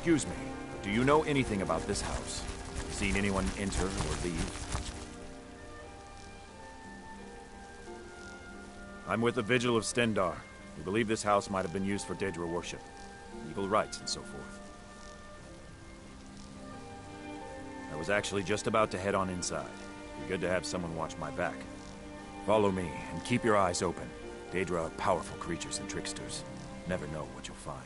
Excuse me, but do you know anything about this house? Seen anyone enter or leave? I'm with the Vigil of Stendar. We believe this house might have been used for Daedra worship, evil rites and so forth. I was actually just about to head on inside. Be good to have someone watch my back. Follow me, and keep your eyes open. Daedra are powerful creatures and tricksters. Never know what you'll find.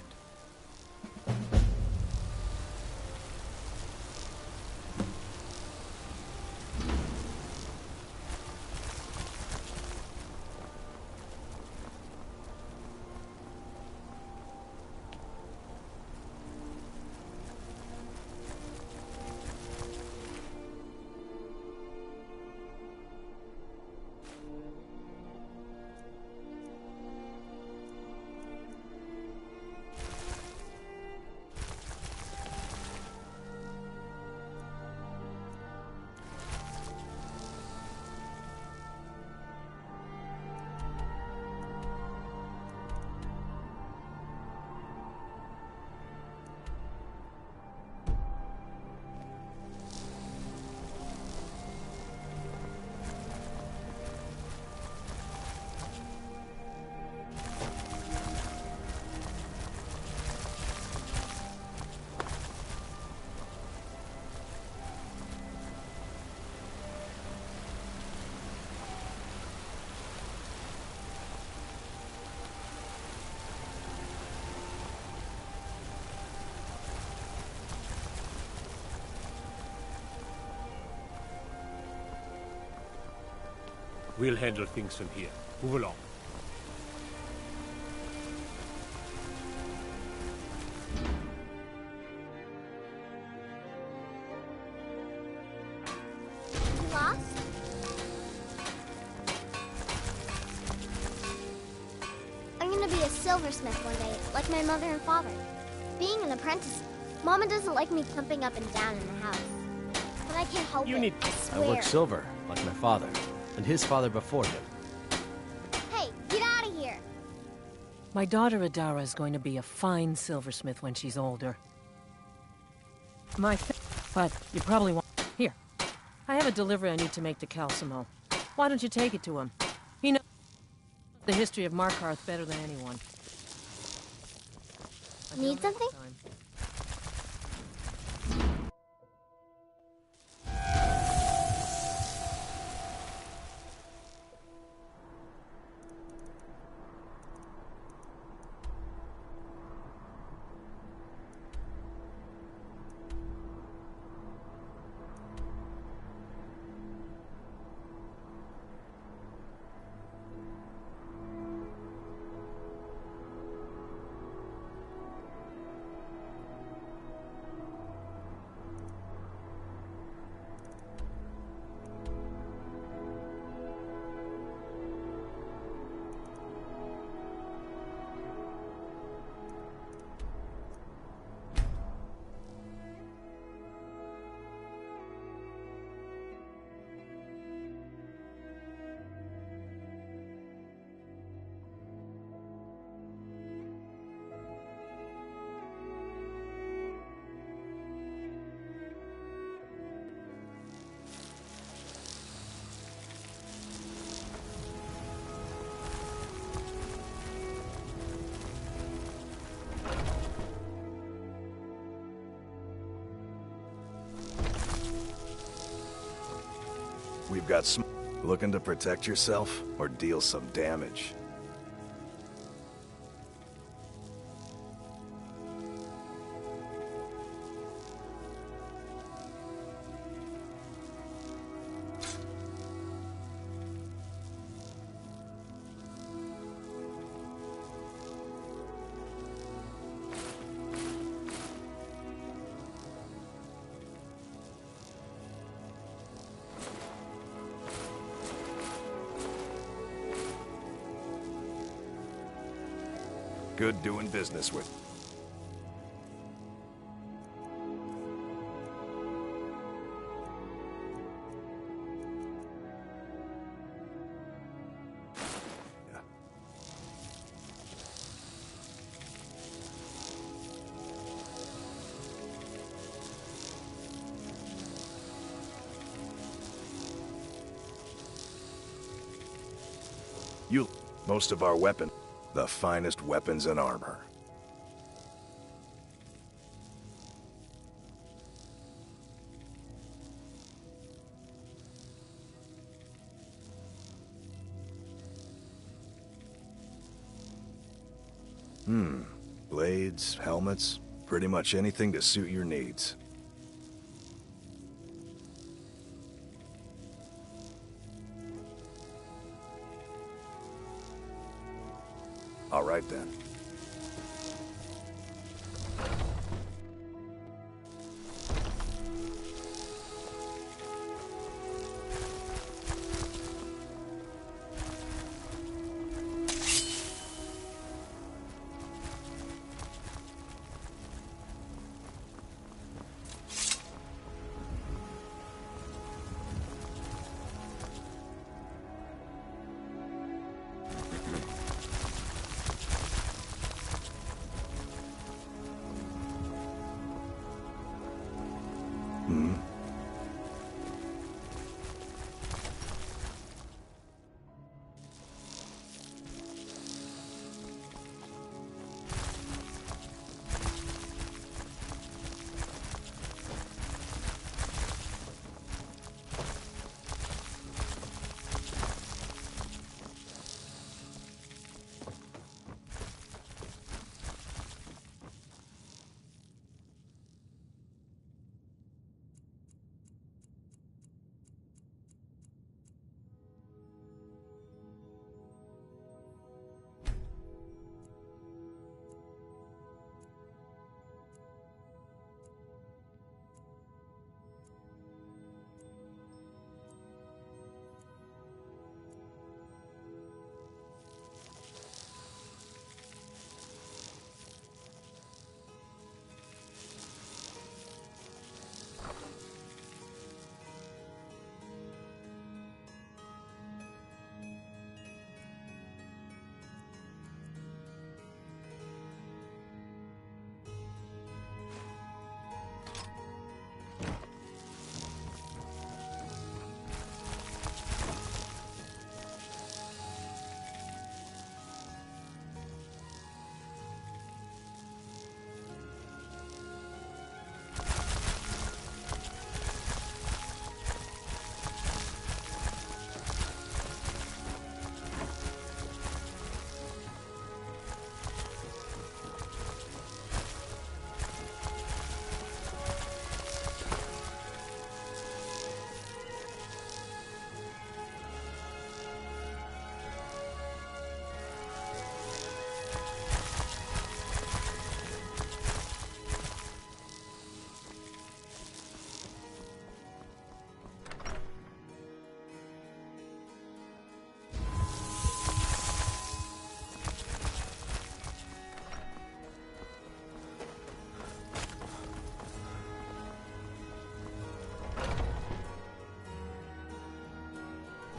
We'll handle things from here. Move along. You lost? I'm gonna be a silversmith one day, like my mother and father. Being an apprentice, Mama doesn't like me jumping up and down in the house. But I can't help it, I swear. I work silver, like my father. And his father before him. Hey, get out of here! My daughter Adara is going to be a fine silversmith when she's older. But you probably want... Here. I have a delivery I need to make to Calcimo. Why don't you take it to him? He knows the history of Markarth better than anyone. Need something? We've got some... Looking to protect yourself or deal some damage? Good doing business with. Most of our weapons, the finest weapons and armor. Blades, helmets, pretty much anything to suit your needs. All right then.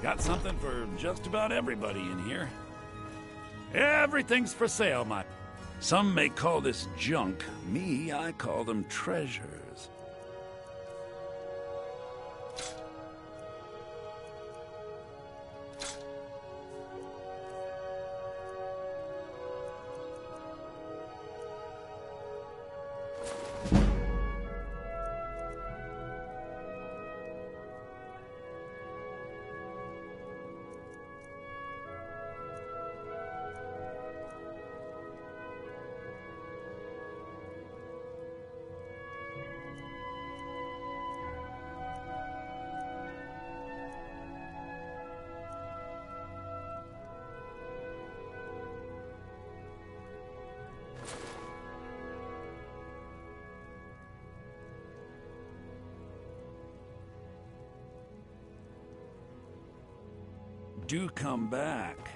Got something for just about everybody in here. Everything's for sale, my... Some may call this junk. Me, I call them treasures. Do come back.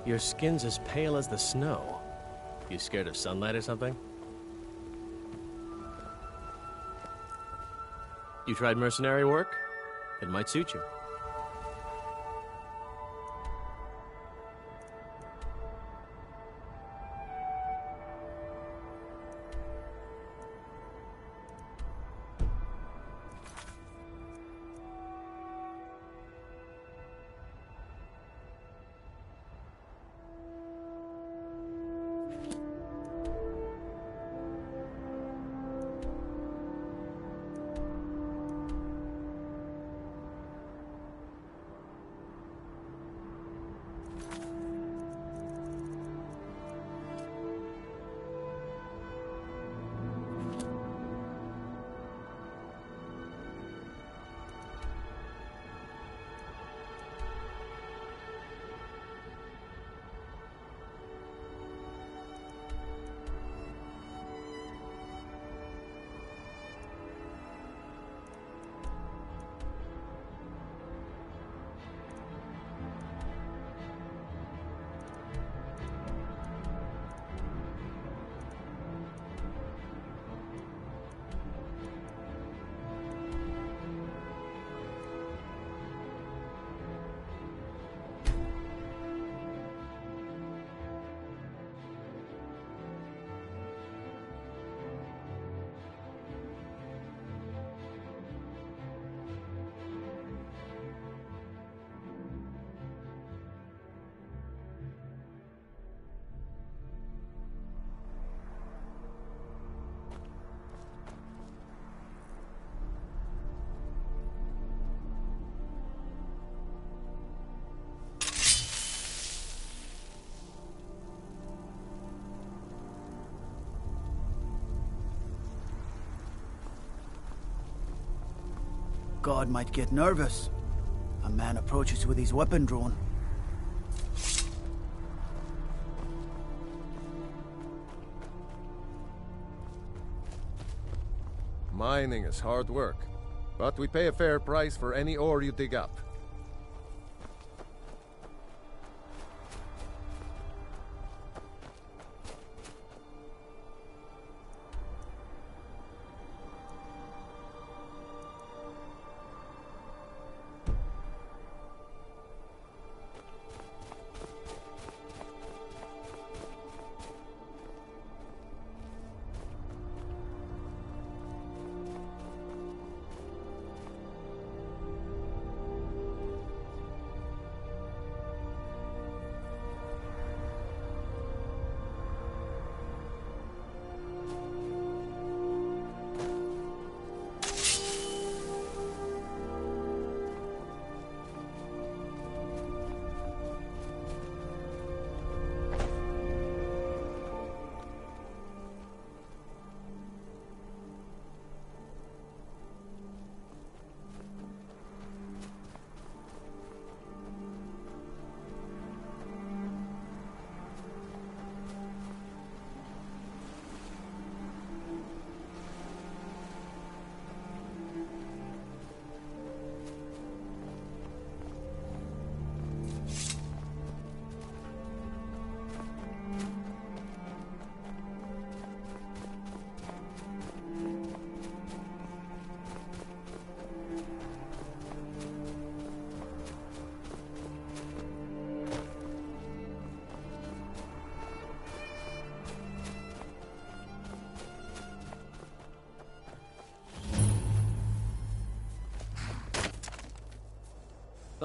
Your skin's as pale as the snow. You scared of sunlight or something? You tried mercenary work? It might suit you. God might get nervous. A man approaches with his weapon drawn. Mining is hard work, but we pay a fair price for any ore you dig up.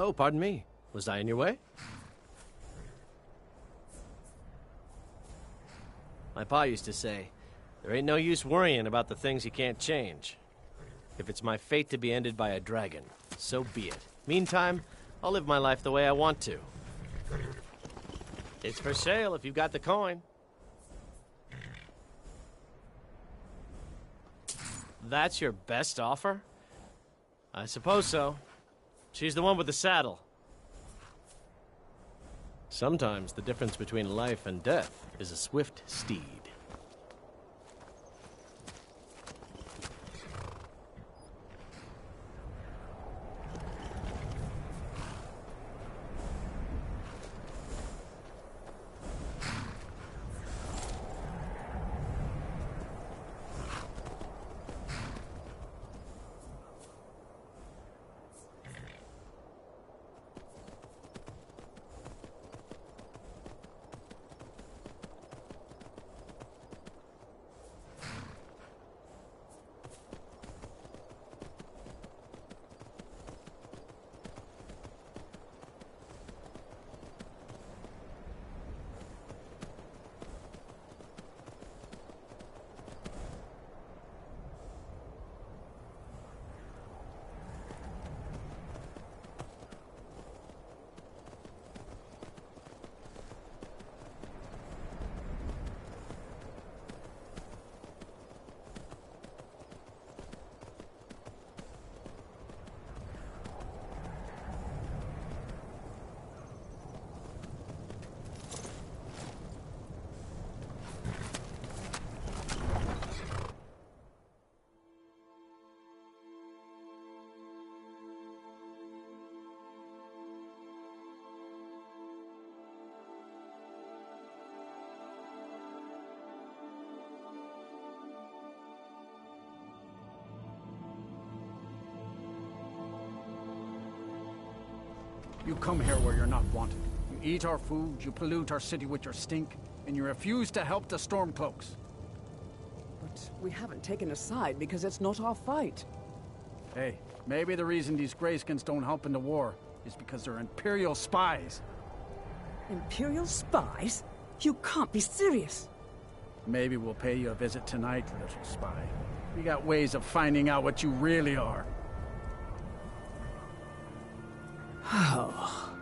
Oh, pardon me. Was I in your way? My pa used to say, there ain't no use worrying about the things you can't change. If it's my fate to be ended by a dragon, so be it. Meantime, I'll live my life the way I want to. It's for sale if you've got the coin. That's your best offer? I suppose so. She's the one with the saddle. Sometimes the difference between life and death is a swift steed. You come here where you're not wanted. You eat our food, you pollute our city with your stink, and you refuse to help the Stormcloaks. But we haven't taken a side because it's not our fight. Hey, maybe the reason these Greyskins don't help in the war is because they're Imperial spies. Imperial spies? You can't be serious. Maybe we'll pay you a visit tonight, little spy. We got ways of finding out what you really are. Oh.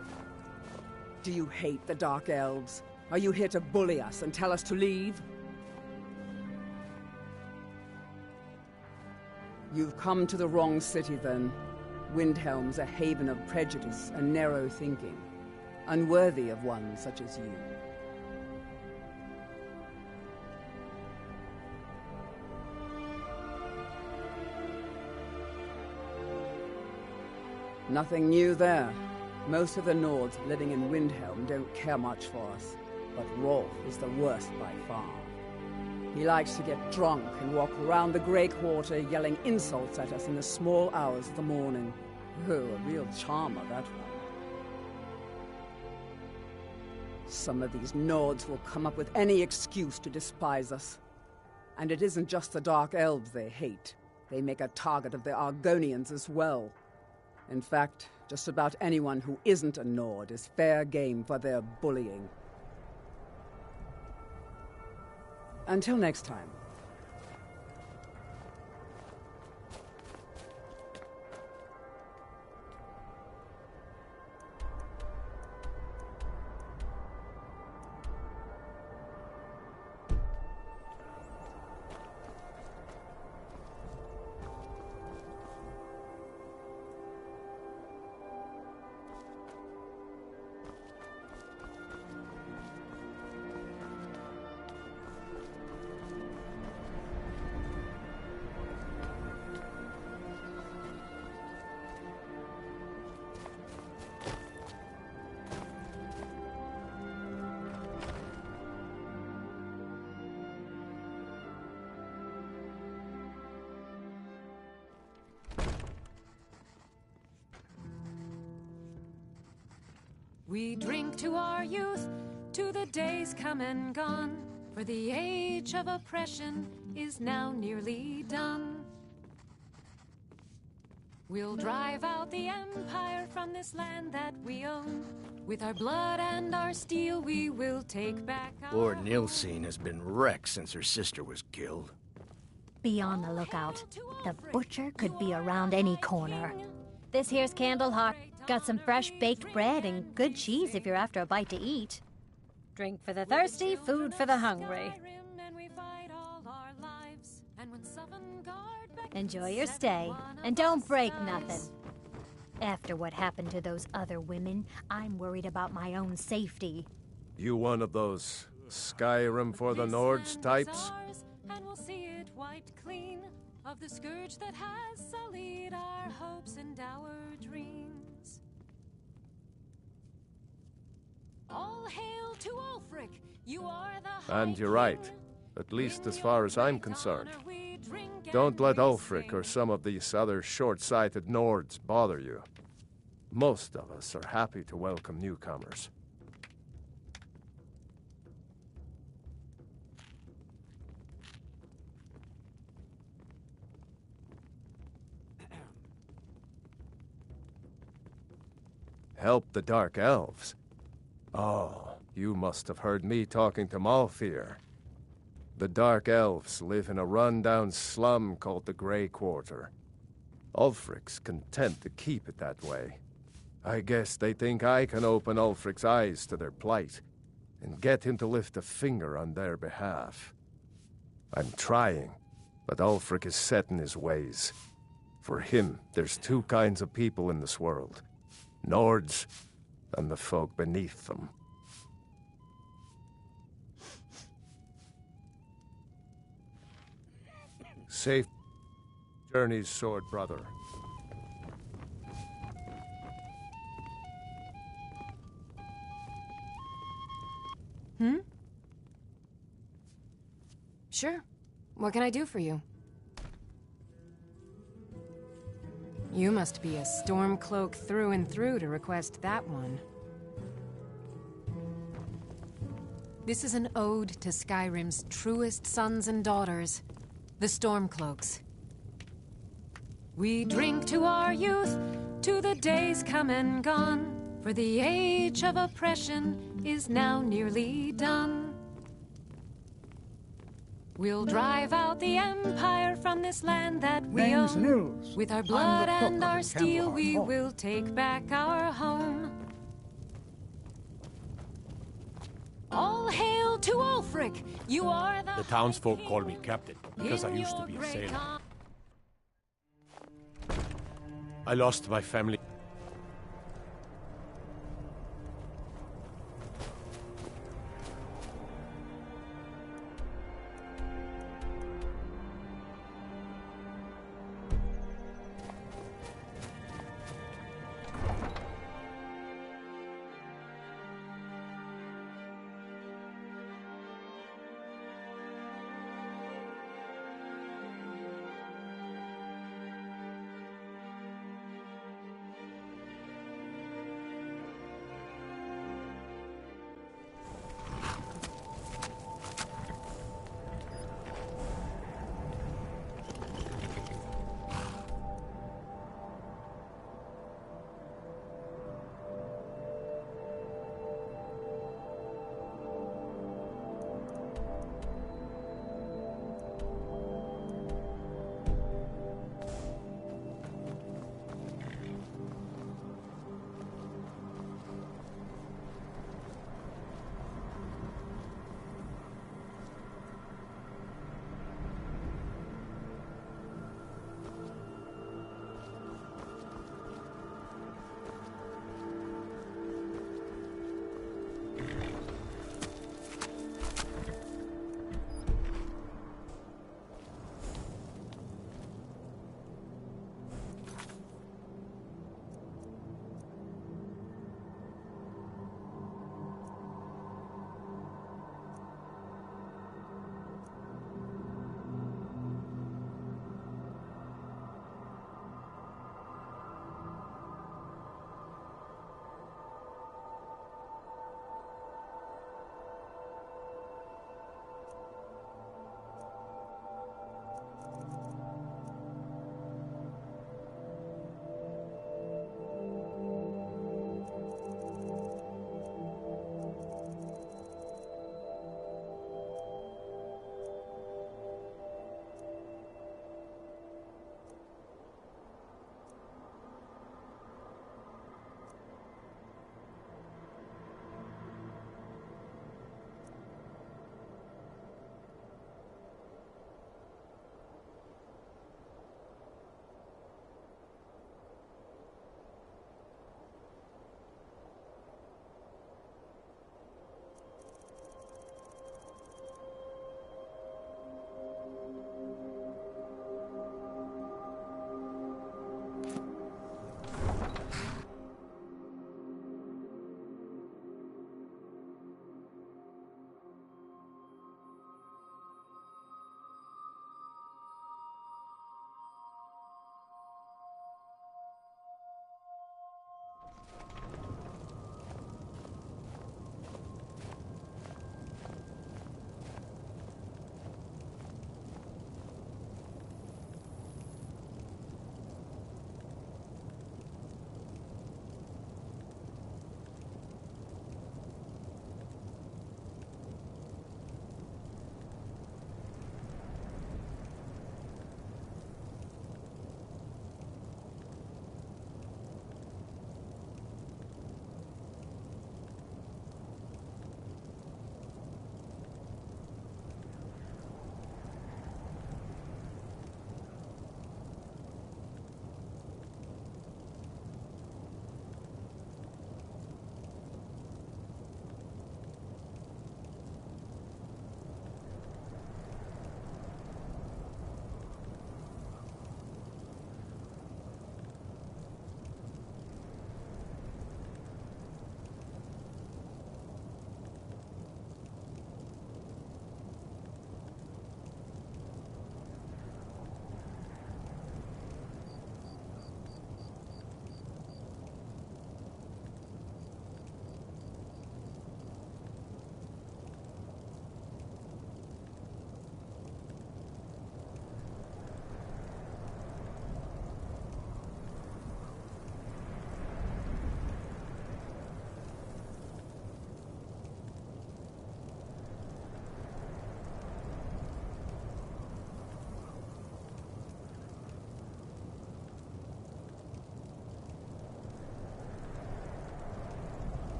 Do you hate the Dark Elves? Are you here to bully us and tell us to leave? You've come to the wrong city, then. Windhelm's a haven of prejudice and narrow thinking, unworthy of one such as you. Nothing new there. Most of the Nords living in Windhelm don't care much for us, but Rolf is the worst by far. He likes to get drunk and walk around the Grey Quarter yelling insults at us in the small hours of the morning. Oh, a real charmer, that one. Some of these Nords will come up with any excuse to despise us. And it isn't just the Dark Elves they hate. They make a target of the Argonians as well. In fact, just about anyone who isn't a Nord is fair game for their bullying. Until next time. We drink to our youth, to the days come and gone, for the age of oppression is now nearly done. We'll drive out the Empire from this land that we own. With our blood and our steel we will take back our Lord Nilsine has been wrecked since her sister was killed. Be on the lookout. The butcher could be around any corner. This here's Candleheart. Got some fresh baked bread and good cheese if you're after a bite to eat. Drink for the thirsty, food for the hungry. Enjoy your stay, and don't break nothing. After what happened to those other women, I'm worried about my own safety. You one of those Skyrim for the Nords types? And we'll see it wiped clean of the scourge that has sullied our hopes and our dreams. All hail to Ulfric, you are the And you're right, at least as far as I'm concerned. Don't let Ulfric or some of these other short-sighted Nords bother you. Most of us are happy to welcome newcomers. Help the Dark Elves? Oh, you must have heard me talking to Malfear. The Dark Elves live in a run-down slum called the Grey Quarter. Ulfric's content to keep it that way. I guess they think I can open Ulfric's eyes to their plight and get him to lift a finger on their behalf. I'm trying, but Ulfric is set in his ways. For him, there's two kinds of people in this world. Nords and the folk beneath them. Safe journeys, sword brother. Sure. What can I do for you? You must be a Stormcloak through and through to request that one. This is an ode to Skyrim's truest sons and daughters, the Stormcloaks. We drink to our youth, to the days come and gone, for the age of oppression is now nearly done. We'll drive out the Empire from this land that we Name's own. Nils. With our I'm blood the cook and of our the steel, Campbell we home. will take back our home. All hail to Ulfric! You are the The townsfolk call me captain because I in used to your be a great sailor. arm. I lost my family.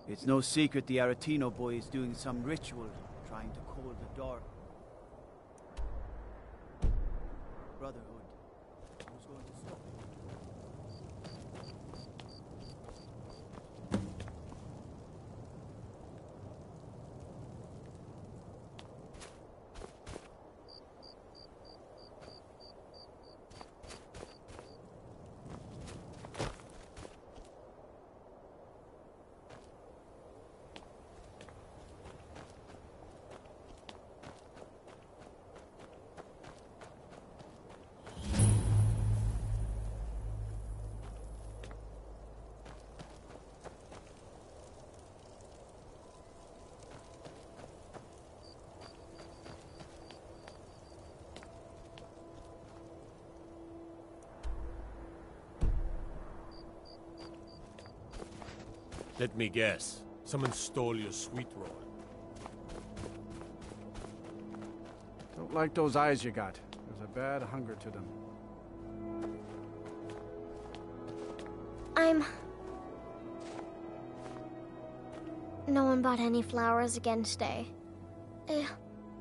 It's no secret the Aretino boy is doing some ritual, trying to call the dark. Brotherhood. Who's going to stop it? Let me guess. Someone stole your sweet roll. Don't like those eyes you got. There's a bad hunger to them. No one bought any flowers again today.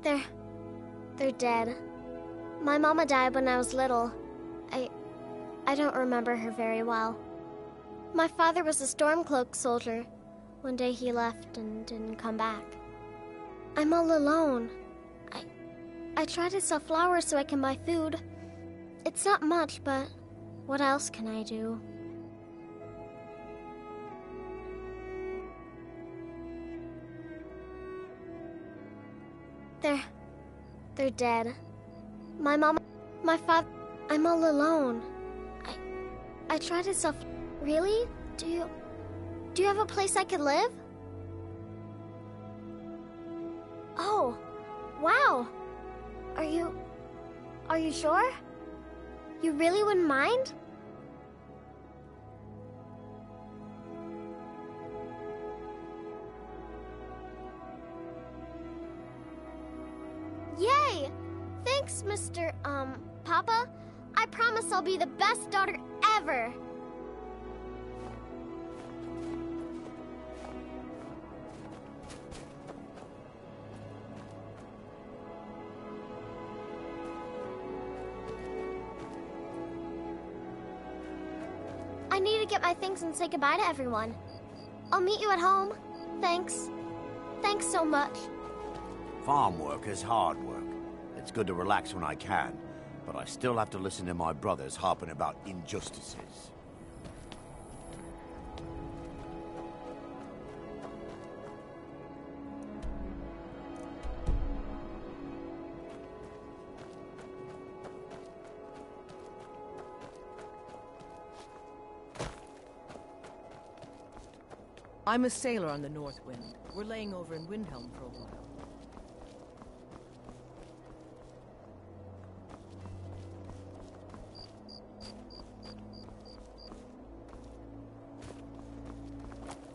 They're dead. My mama died when I was little. I don't remember her very well. My father was a Stormcloak soldier. One day he left and didn't come back. I'm all alone. I try to sell flowers so I can buy food. It's not much, but what else can I do? They're dead. My mama, my father, I'm all alone. I try to sell. Really? Do you have a place I could live? Oh, wow. Are you sure? You really wouldn't mind? Yay! Thanks, Mr. Papa. I promise I'll be the best daughter ever. I need to get my things and say goodbye to everyone. I'll meet you at home. Thanks. Thanks so much. Farm work is hard work. It's good to relax when I can, but I still have to listen to my brothers harping about injustices. I'm a sailor on the North Wind. We're laying over in Windhelm for a while.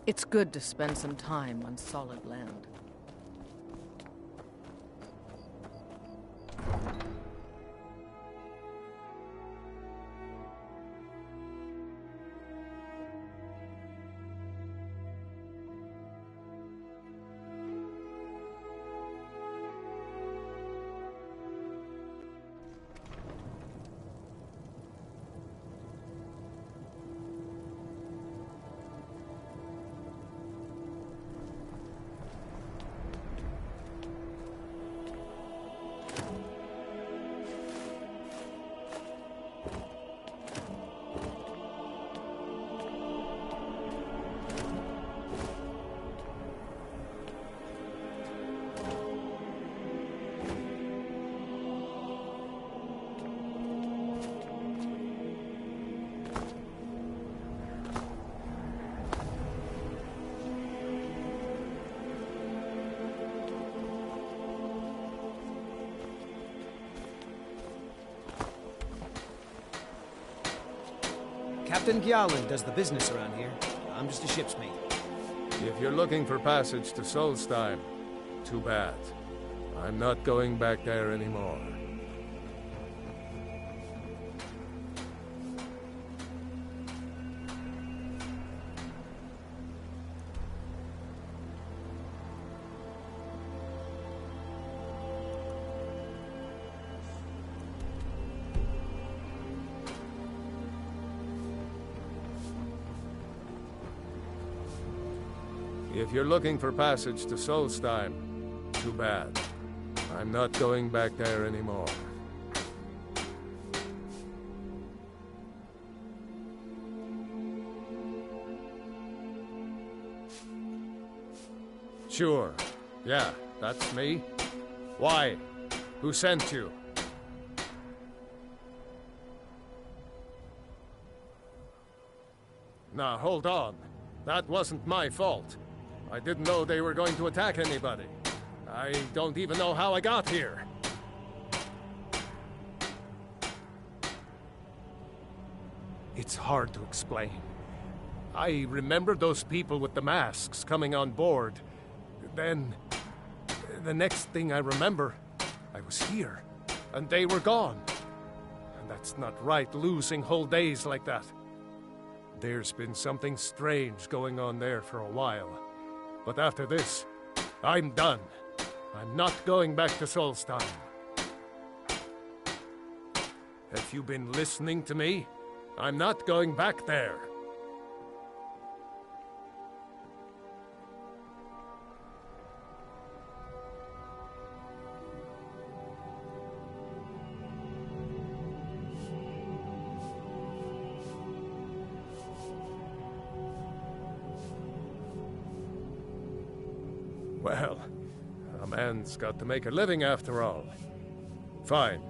It's good to spend some time on solid land. Captain Gjallan does the business around here. I'm just a ship's mate. If you're looking for passage to Solstheim, too bad. I'm not going back there anymore. If you're looking for passage to Solstheim, too bad. I'm not going back there anymore. Sure. Yeah, that's me. Why? Who sent you? Now, hold on. That wasn't my fault. I didn't know they were going to attack anybody. I don't even know how I got here. It's hard to explain. I remember those people with the masks coming on board. Then, the next thing I remember, I was here, and they were gone. And that's not right, losing whole days like that. There's been something strange going on there for a while. But after this, I'm done. I'm not going back to Solstheim. Have you been listening to me? I'm not going back there. Well, a man's got to make a living after all. Fine.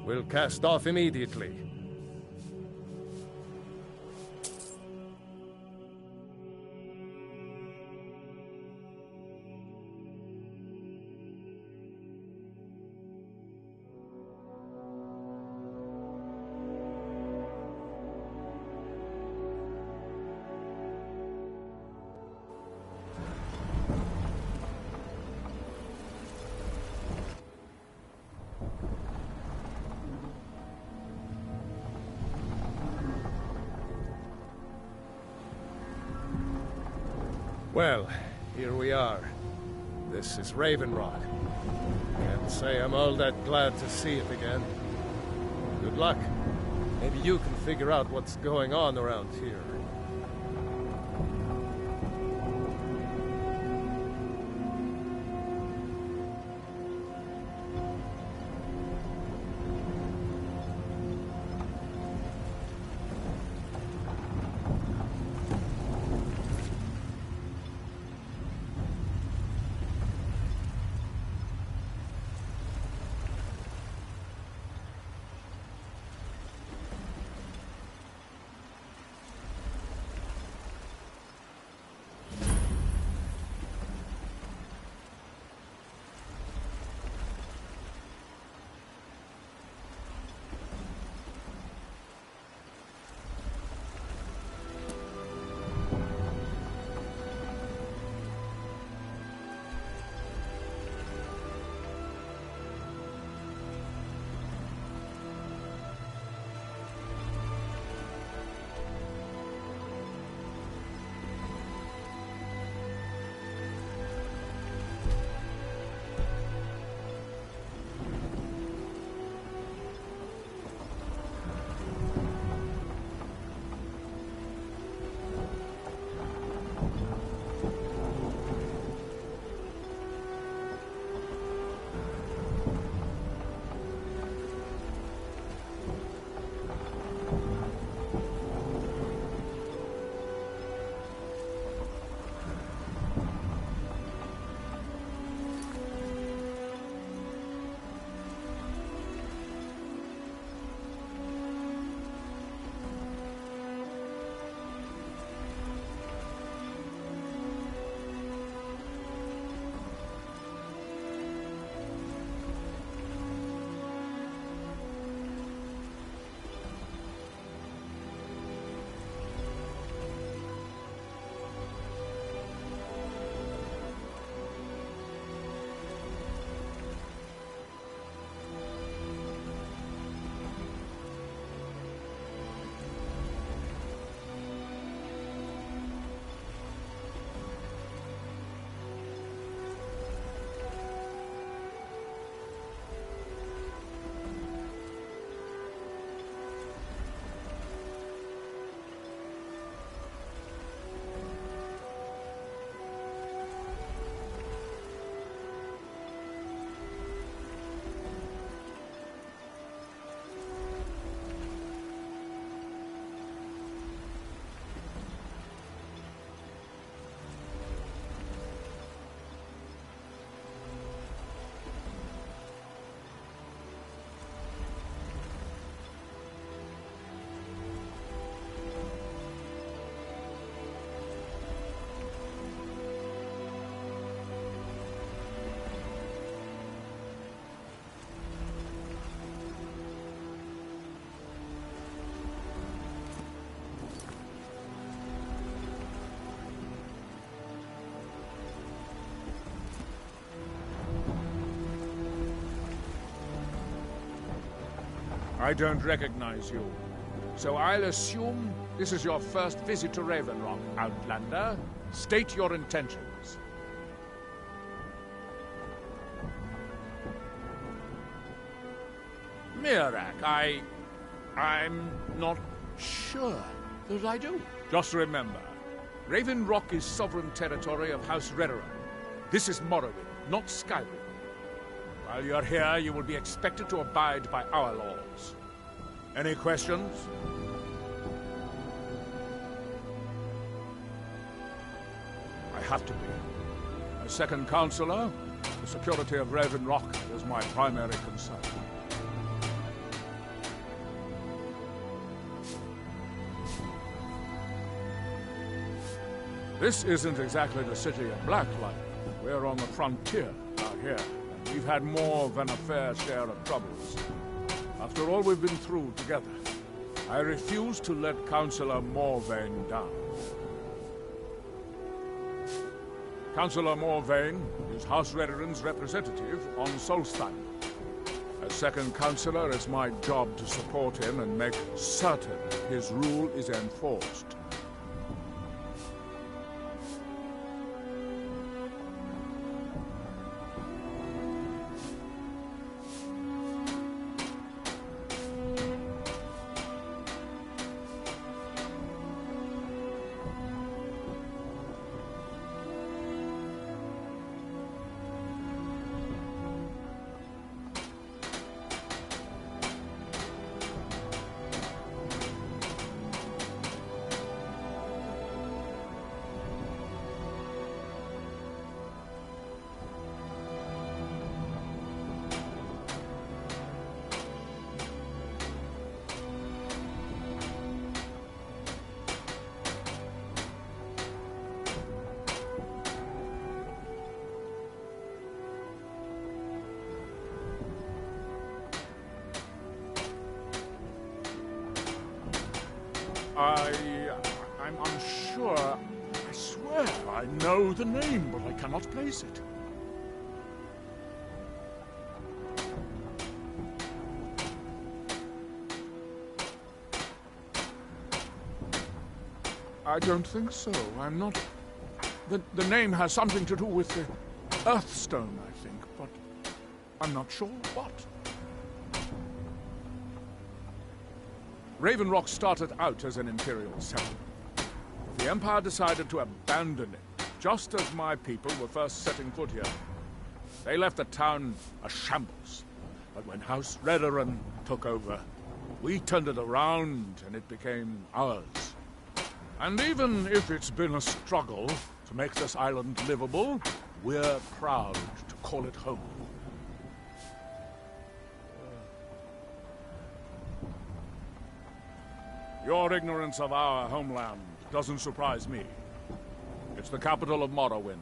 We'll cast off immediately. Well, here we are. This is Raven Rock. Can't say I'm all that glad to see it again. Good luck. Maybe you can figure out what's going on around here. I don't recognize you. So I'll assume this is your first visit to Raven Rock, Outlander. State your intentions. Mirak, I'm not sure that I do. Just remember, Raven Rock is sovereign territory of House Redoran. This is Morrowind, not Skyrim. While you're here, you will be expected to abide by our laws. Any questions? I have to be. As second counselor, the security of Raven Rock is my primary concern. This isn't exactly the city of Blacklight. We're on the frontier out here, and we've had more than a fair share of troubles. After all we've been through together, I refuse to let Councillor Morvain down. Councillor Morvain is House Redoran's representative on Solstheim. As second councillor, it's my job to support him and make certain his rule is enforced. I'm unsure. I swear I know the name, but I cannot place it. I don't think so. I'm not... The name has something to do with the Earthstone, I think, but I'm not sure what. Raven Rock started out as an imperial settlement. The Empire decided to abandon it, just as my people were first setting foot here. They left the town a shambles. But when House Redoran took over, we turned it around and it became ours. And even if it's been a struggle to make this island livable, we're proud to call it home. Your ignorance of our homeland doesn't surprise me. It's the capital of Morrowind.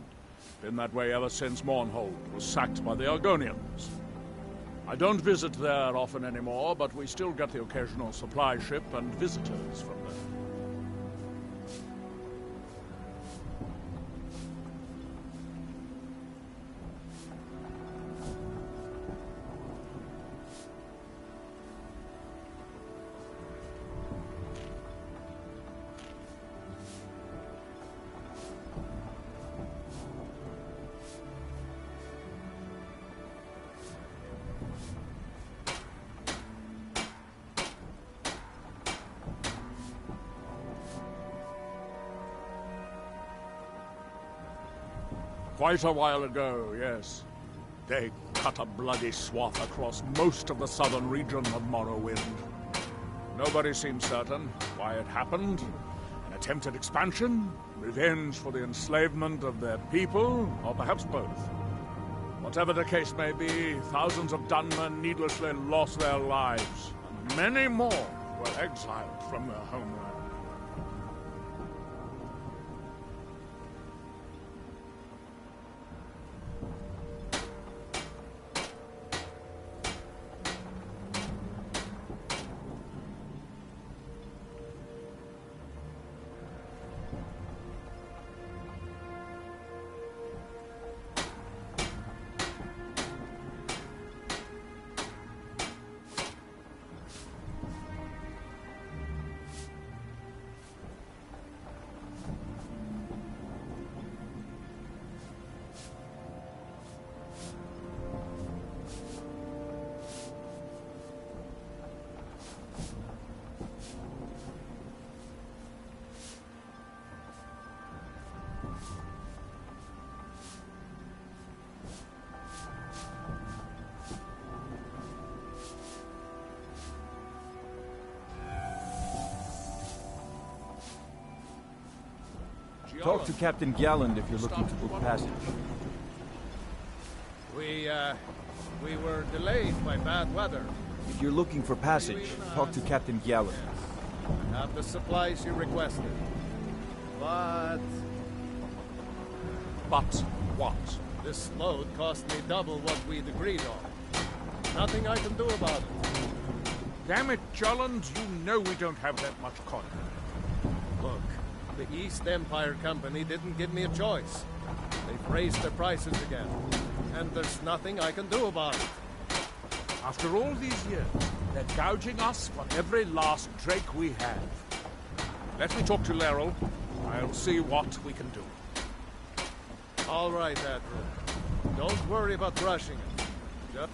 Been that way ever since Mournhold was sacked by the Argonians. I don't visit there often anymore, but we still get the occasional supply ship and visitors from there. Quite a while ago, yes. They cut a bloody swath across most of the southern region of Morrowind. Nobody seems certain why it happened. An attempted expansion? Revenge for the enslavement of their people? Or perhaps both? Whatever the case may be, thousands of Dunmen needlessly lost their lives, and many more were exiled from their homeland. Talk to Captain Galland if you're looking to book passage. We were delayed by bad weather. If you're looking for passage, talk to Captain Galland. I have the supplies you requested. But what? This load cost me double what we'd agreed on. Nothing I can do about it. Damn it, Jolland, you know we don't have that much cotton. Look, the East Empire Company didn't give me a choice. They've raised their prices again. And there's nothing I can do about it. After all these years, they're gouging us for every last drake we have. Let me talk to Laryl. I'll see what we can do. All right, Admiral. Don't worry about rushing it. Just...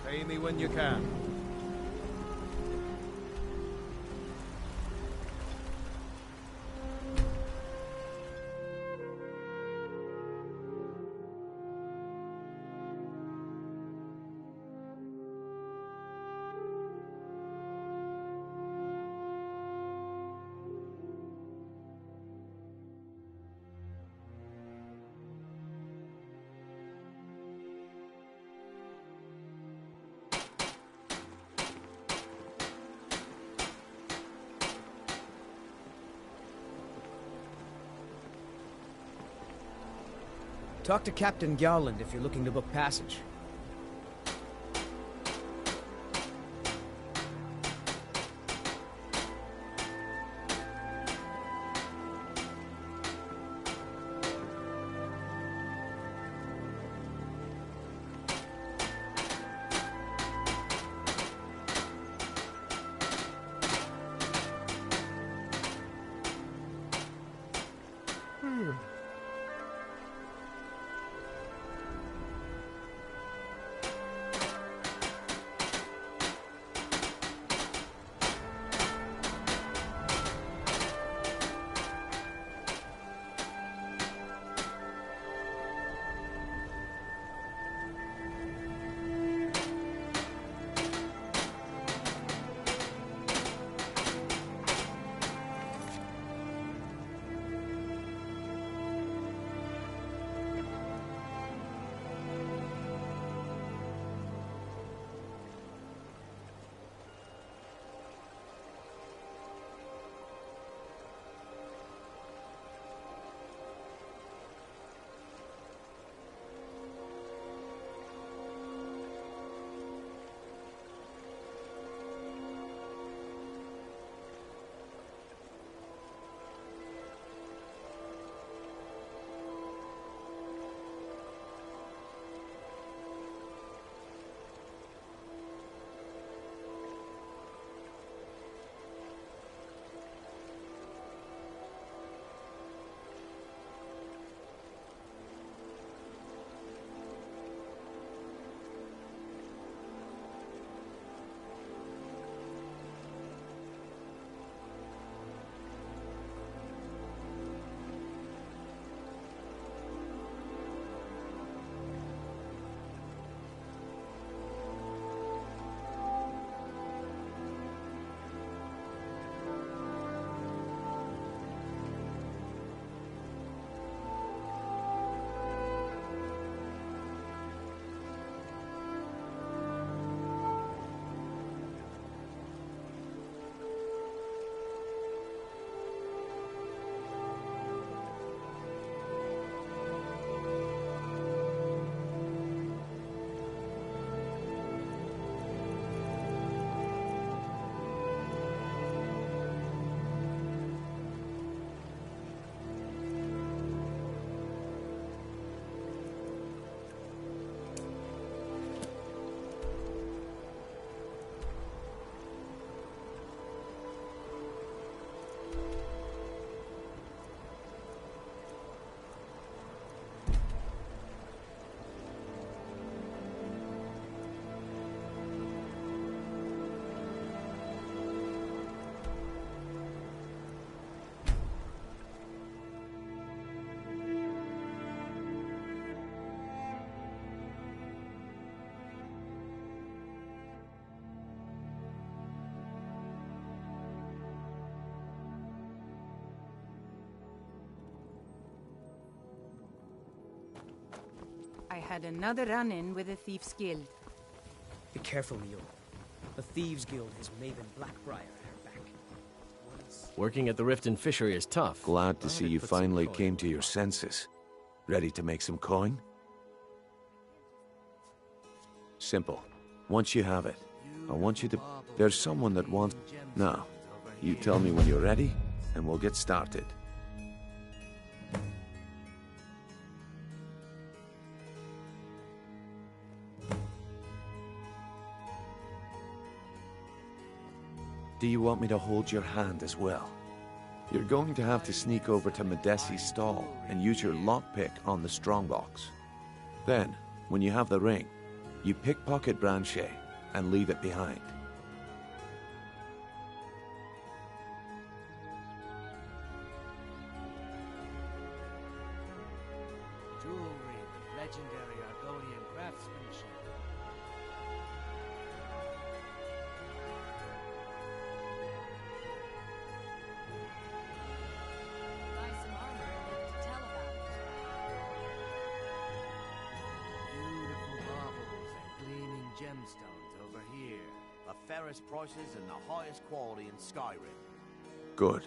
Pay me when you can. Talk to Captain Garland if you're looking to book passage. had another run-in with the Thieves' Guild. Be careful, Mule. The Thieves' Guild has Maven Blackbriar at her back. Working at the Riften Fishery is tough. Glad to I'd see have you put some finally coin came in to the your pot. senses. Ready to make some coin? Simple. Once you have it, I want you to... There's someone that wants... Now, you tell me when you're ready, and we'll get started. Do you want me to hold your hand as well? You're going to have to sneak over to Medesi's stall and use your lockpick on the strongbox. Then, when you have the ring, you pickpocket Branchet and leave it behind. Jewelry with legendary Argonian craftsmanship. Buy some armor and live to tell about it. Beautiful marbles and gleaming gemstones over here. The fairest prices and the highest quality in Skyrim. Good.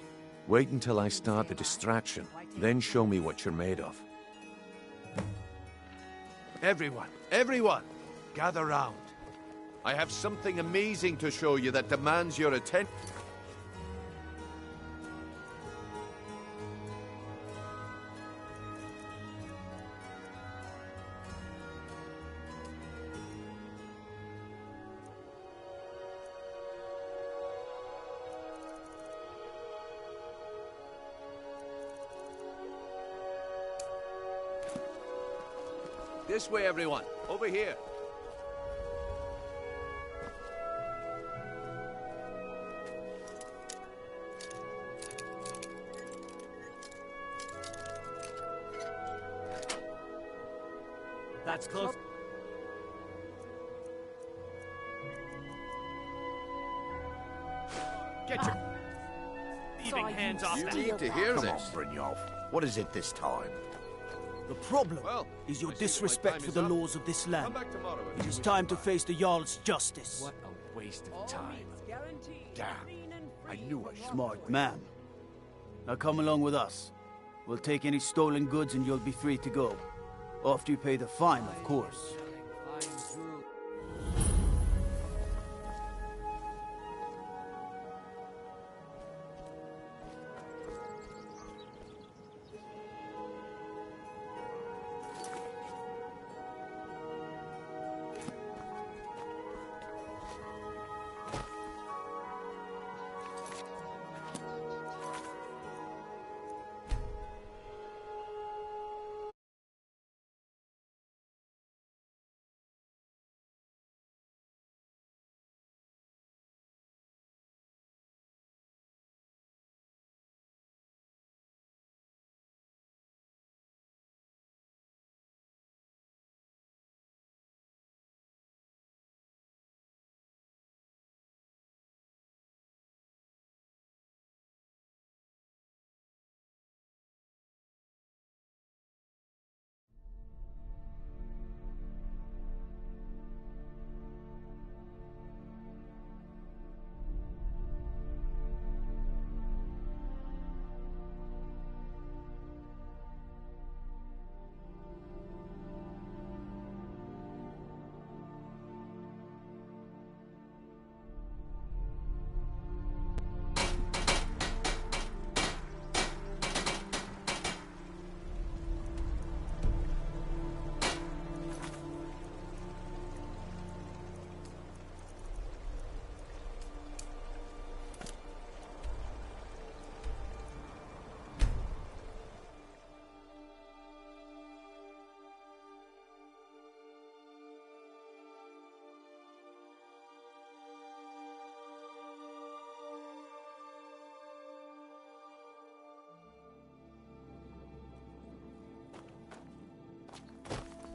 Wait until I start the distraction, then show me what you're made of. Everyone, gather round. I have something amazing to show you that demands your attention. This way, everyone. Over here. That's close. Get your thieving hands off You that. need to hear this. Come on, Brynjolf. What is it this time? The problem is your disrespect for the laws of this land. It is time to face the Jarl's justice. What a waste of time. Damn. I knew I should. Smart man. Now come along with us. We'll take any stolen goods and you'll be free to go. After you pay the fine, of course.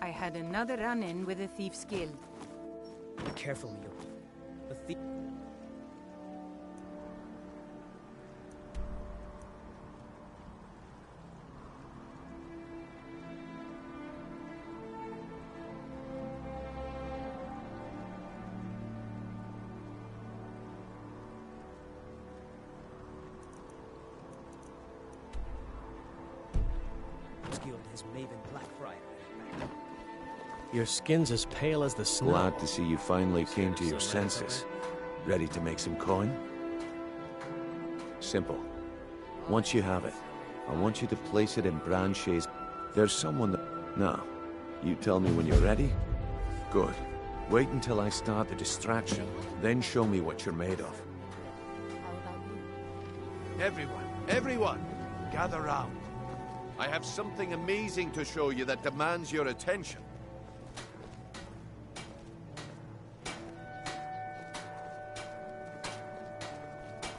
I had another run-in with the Thieves' Guild. Be careful, Mule. The thief... Guild has Maven Blackbriar at her back. Your skin's as pale as the snow. Glad to see you finally came to your senses. Ready to make some coin? Simple. Once you have it, I want you to place it in Branche's. There's someone that... Now, you tell me when you're ready. Good. Wait until I start the distraction, then show me what you're made of. Everyone, gather round. I have something amazing to show you that demands your attention.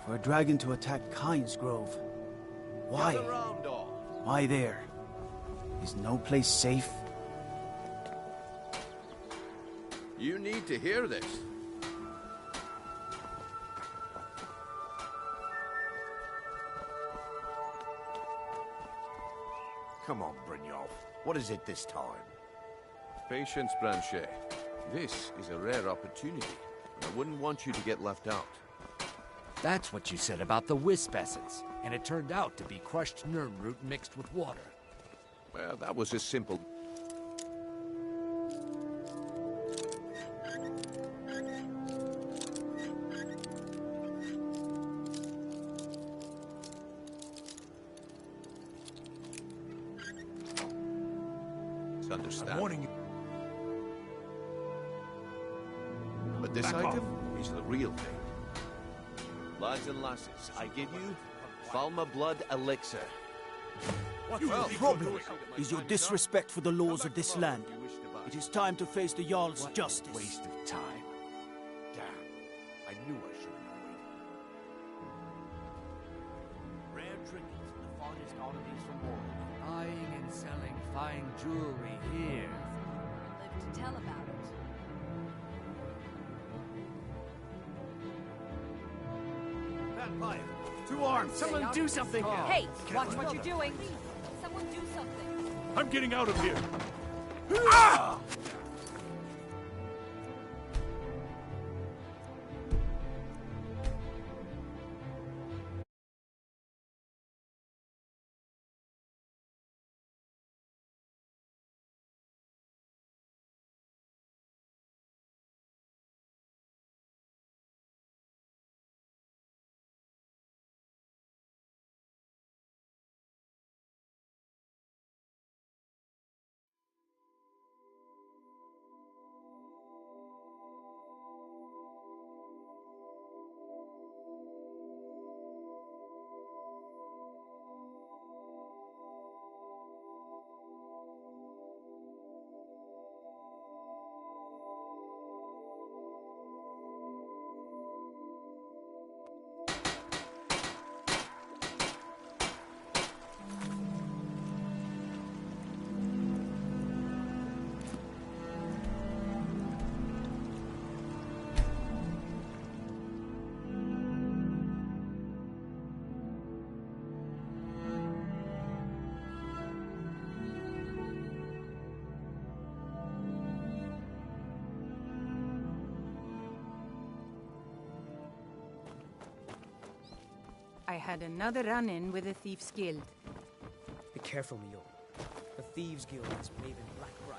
For a dragon to attack Kyne's Grove. Why? Gather round, all. Why there? Is no place safe? You need to hear this. Come on, Brynjolf. What is it this time? Patience, Branche. This is a rare opportunity, and I wouldn't want you to get left out. That's what you said about the wisp essence, and it turned out to be crushed nirnroot mixed with water. Well, that was a simple... Understand. I'm warning you. But this Back item is the real thing. Lads and lasses, I give you Falma Blood Elixir. Well, problem is your disrespect for the laws of this land. It is time to face the Jarl's justice. Waste of time. Damn. I knew I should have known. Rare trinkets and the finest oddities from war. Buying and selling fine jewelry here. Live to tell about it. Vampire, to arms! Someone do something! Hey, watch what you're doing. Please, someone do something. I'm getting out of here. Ah! I had another run-in with the Thieves' Guild. Be careful, Mule. The Thieves' Guild has Maven Blackbriar.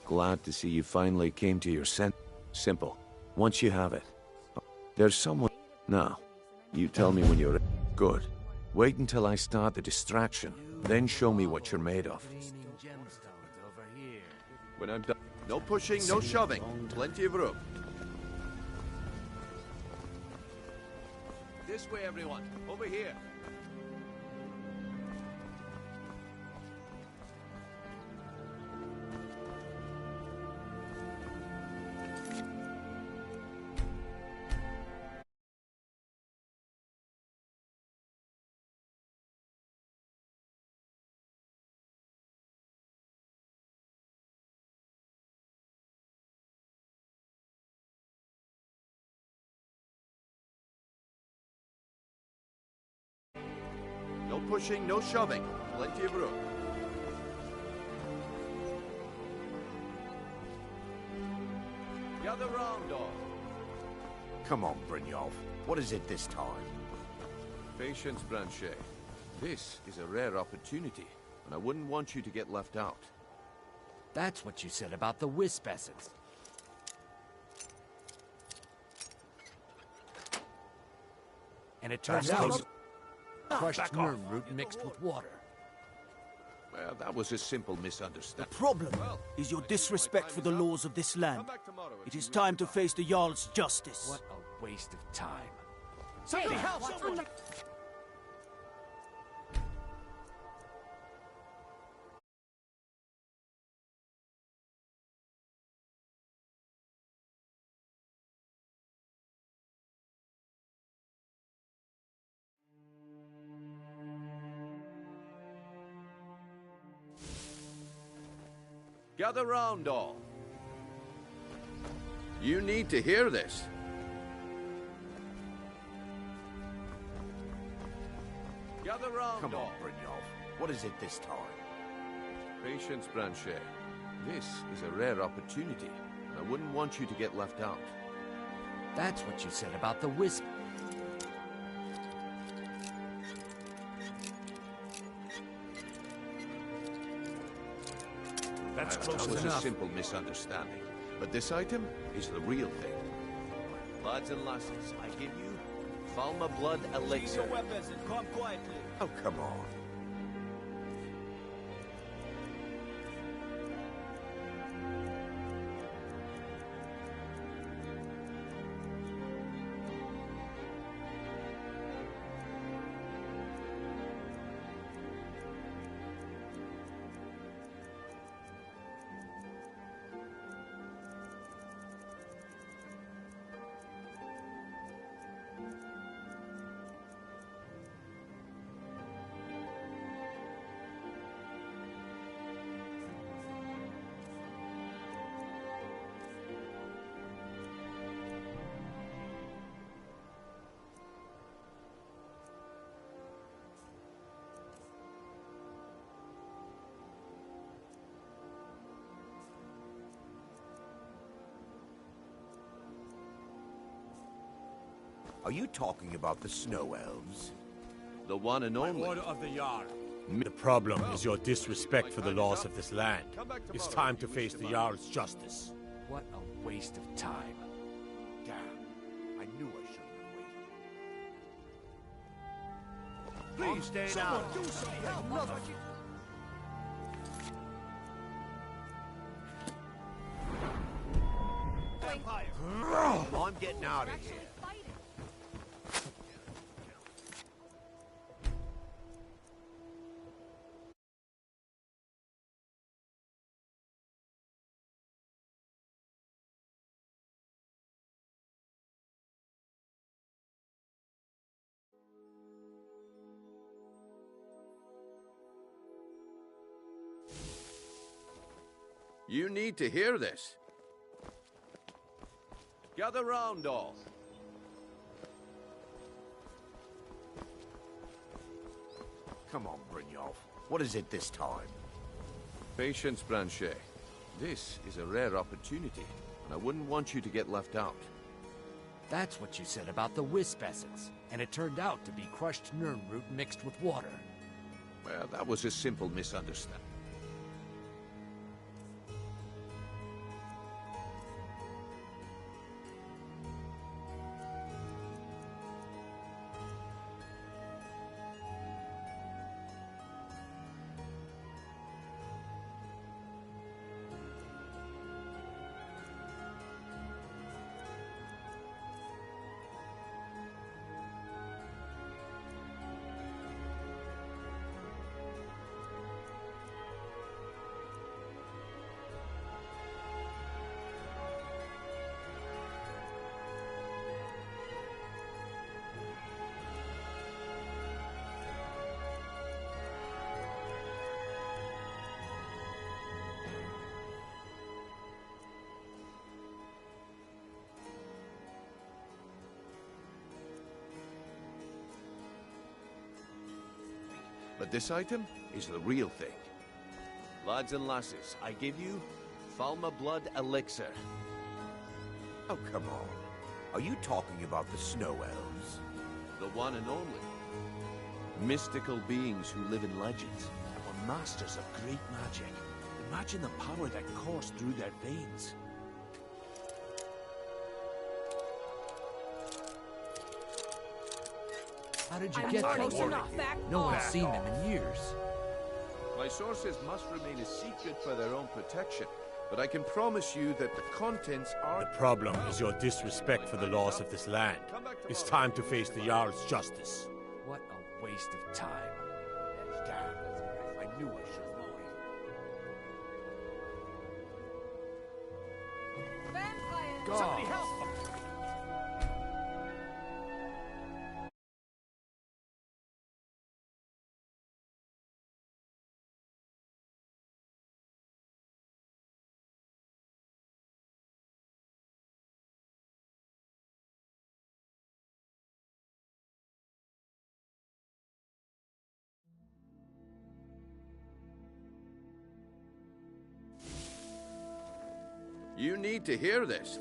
Glad to see you finally came to your sense. Simple. Once you have it, there's someone... Now, you tell me when you're... Good. Wait until I start the distraction, then show me what you're made of. When I'm done... No pushing, no shoving. Plenty of room. This way, everyone. Over here. No pushing, no shoving. Plenty of room. Gather round, all. Come on, Brynjolf. What is it this time? Patience, Branche. This is a rare opportunity, and I wouldn't want you to get left out. That's what you said about the wisp essence. And it turns out crushed worm root mixed with water. Well, that was a simple misunderstanding. The problem is your disrespect for the laws of this land. It is time to face the Jarl's justice. What a waste of time. Somebody help someone! Gather round, all. You need to hear this. Gather round, Come on, all. Brynjolf. What is it this time? Patience, Branche. This is a rare opportunity, and I wouldn't want you to get left out. That's what you said about the wisp. That was a simple misunderstanding. But this item is the real thing. Lads and lasses, I give you Falma Blood Elixir. Your weapons and come quietly. Oh, come on. Are you talking about the snow elves? The one and only. Order of the Jarl. The problem is your disrespect for the laws of this land. It's time to face the Jarl's justice. What a waste of time. Damn. I knew I shouldn't have waited. Please stay down. Do something. Help. I'm getting out of here. You need to hear this. Gather round, all. Come on, Brynjolf. What is it this time? Patience, Branche. This is a rare opportunity, and I wouldn't want you to get left out. That's what you said about the wisp essence. And it turned out to be crushed nirn root mixed with water. Well, that was a simple misunderstanding. But this item is the real thing. Lads and lasses, I give you Falma Blood Elixir. Oh, come on. Are you talking about the snow elves? The one and only. Mystical beings who live in legends and were masters of great magic. Imagine the power that coursed through their veins. How did you get that? No one's seen them in years. My sources must remain a secret for their own protection, but I can promise you that the contents are... The problem is your disrespect for the laws of this land. It's time to face the Jarl's justice. What a waste of time. Damn, I knew I should have known it. Vampires! Somebody help! You need to hear this.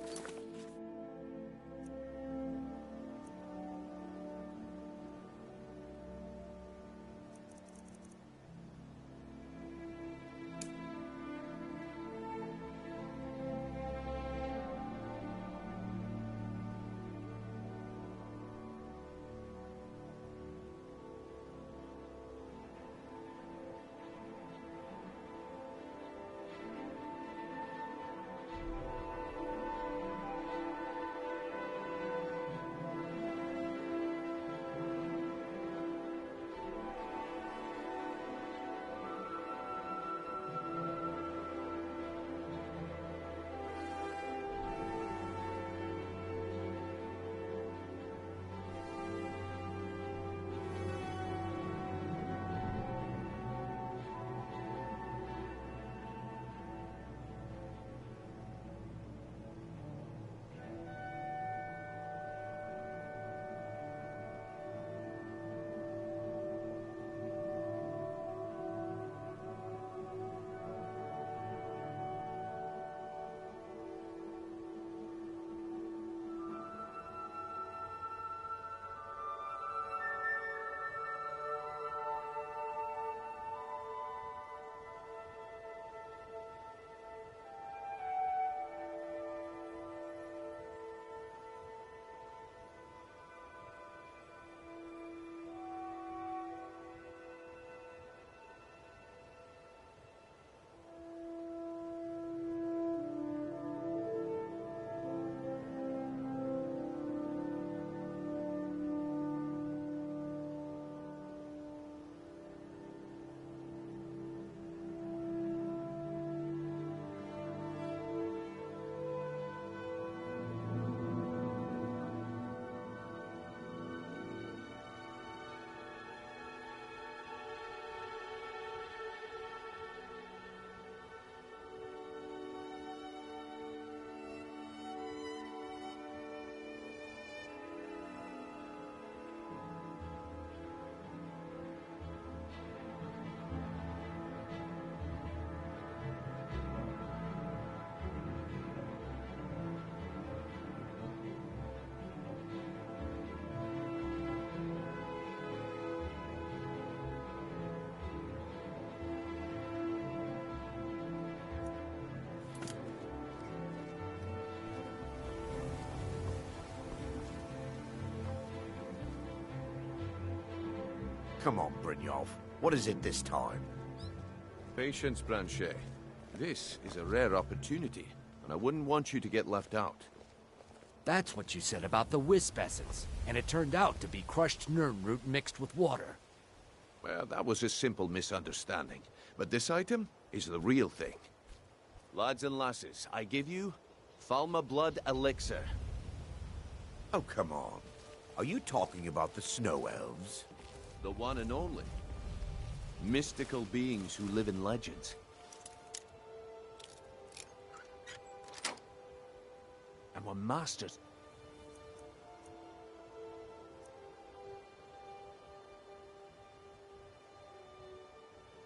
Come on, Brynjolf. What is it this time? Patience, Blanchet. This is a rare opportunity, and I wouldn't want you to get left out. That's what you said about the wisp essence, and it turned out to be crushed nirnroot mixed with water. Well, that was a simple misunderstanding, but this item is the real thing. Lads and lasses, I give you Falma Blood Elixir. Oh, come on. Are you talking about the snow elves? The one and only. Mystical beings who live in legends. And were masters.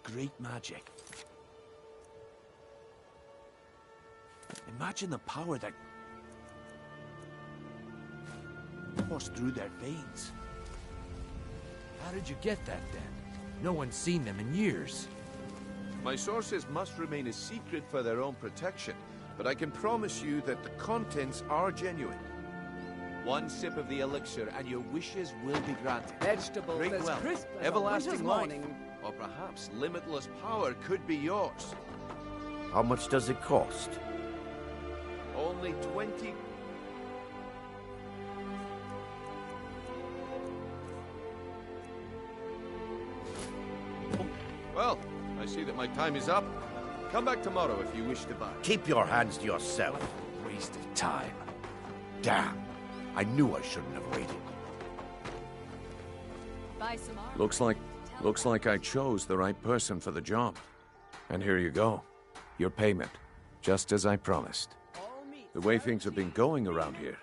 Great magic. Imagine the power that coursed through their veins. How did you get that, then? No one's seen them in years. My sources must remain a secret for their own protection, but I can promise you that the contents are genuine. One sip of the elixir and your wishes will be granted. Vegetables Great as wealth, crisp as a everlasting winter's life, morning. or perhaps limitless power could be yours. How much does it cost? Only 20... Well, I see that my time is up. Come back tomorrow if you wish to buy. Keep your hands to yourself. Waste of time. Damn. I knew I shouldn't have waited. Buy some armor. Looks like I chose the right person for the job. And here you go. Your payment. Just as I promised. The way things have been going around here,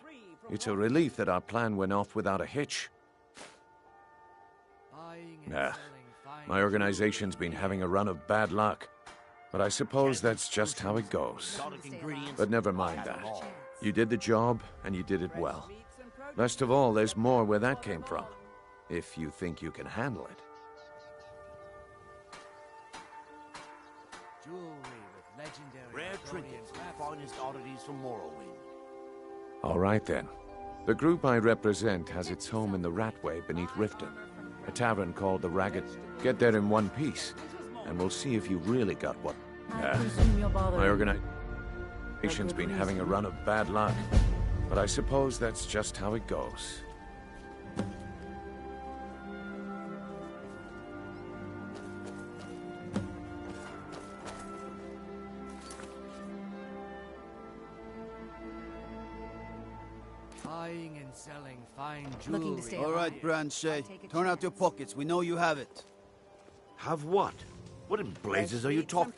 it's a relief that our plan went off without a hitch. Nah. My organization's been having a run of bad luck. But I suppose that's just how it goes. But never mind that. You did the job, and you did it well. Best of all, there's more where that came from. If you think you can handle it. Jewelry with legendary rare trinkets and finest oddities from Morrowind. All right, then. The group I represent has its home in the Ratway beneath Riften. A tavern called the Ragged. Get there in one piece, and we'll see if you really got what... My organization's been having a run of bad luck, but I suppose that's just how it goes. Buying and selling fine Looking jewelry. to stay All right, Branchet. Turn out your pockets. We know you have it. Have what? What in blazes are you talking?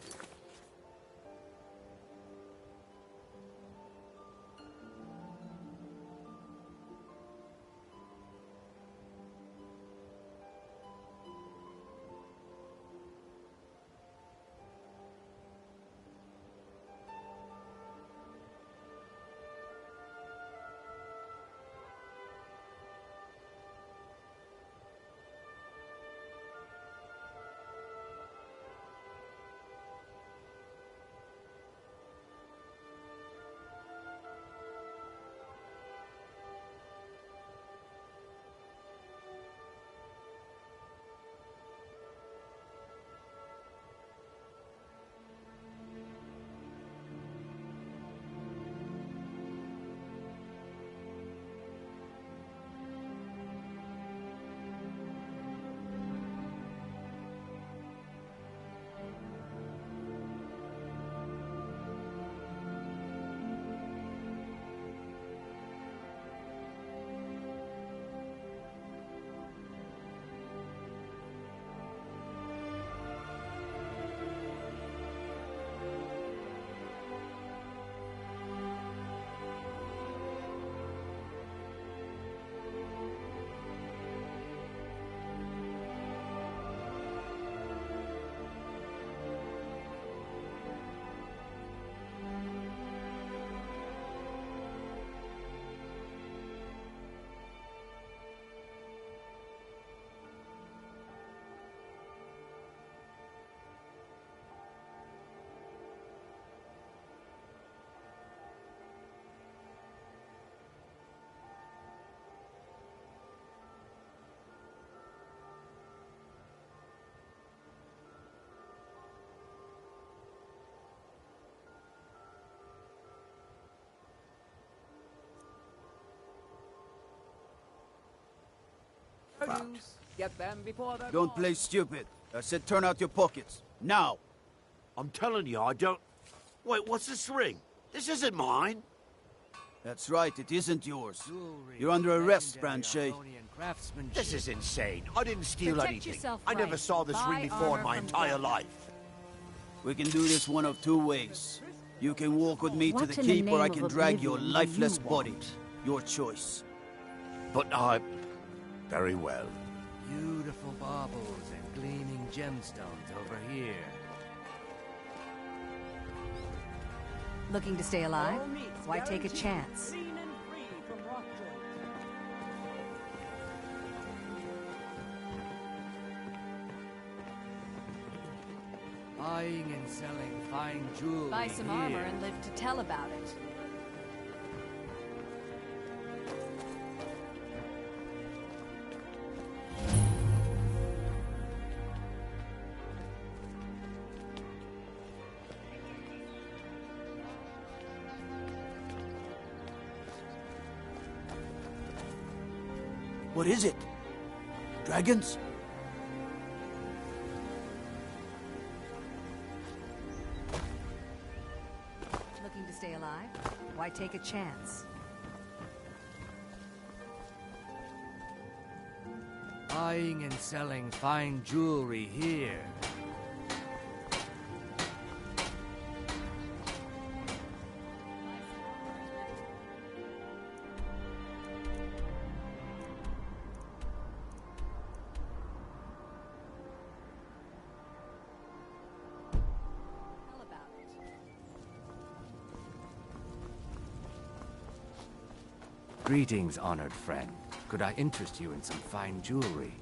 Get them before they're Don't gone. play stupid. I said turn out your pockets. Now! I'm telling you, I don't... Wait, what's this ring? This isn't mine. That's right, it isn't yours. You're under arrest, Branchet. This is insane. I didn't steal Protect anything. yourself, I never Frank. saw this ring Buy before in armor my from entire them. life. We can do this one of two ways. You can walk with me to What the in the keep, or I name can of drag your oblivion do lifeless you body. want? Your choice. But I... Very well. Beautiful baubles and gleaming gemstones over here. Looking to stay alive? Why take a chance? Buying and selling fine jewelry. Buy some here. armor and live to tell about it. What is it? Dragons? Looking to stay alive? Why take a chance? Buying and selling fine jewelry here. Greetings, honored friend. Could I interest you in some fine jewelry?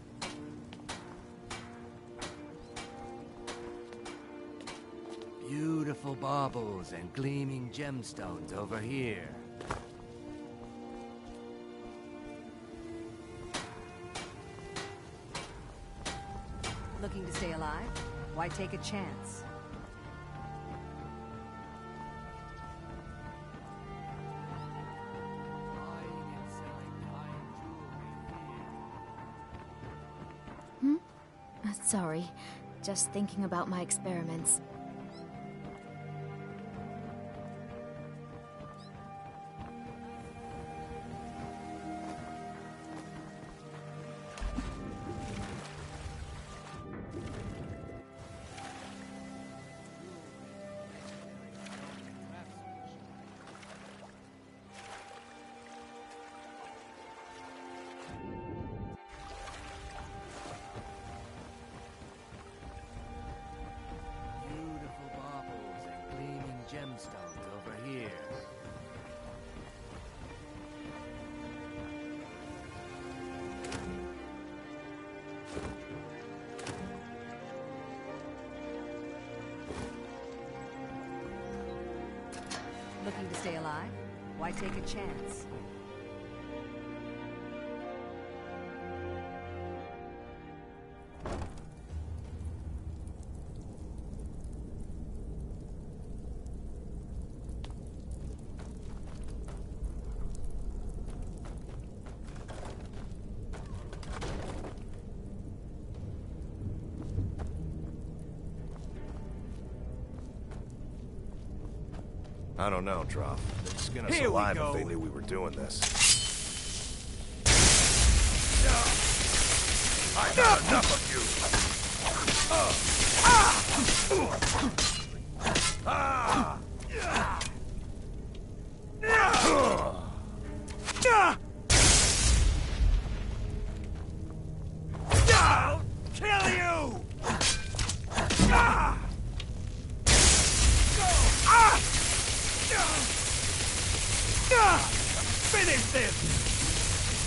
Beautiful baubles and gleaming gemstones over here. Looking to stay alive? Why take a chance? Sorry, just thinking about my experiments. Gemstones over here. Looking to stay alive? Why take a chance? I don't know, Droff. They'd skin us Here we alive go. if they knew we were doing this. I've had enough of you! I'll kill you! Finish this!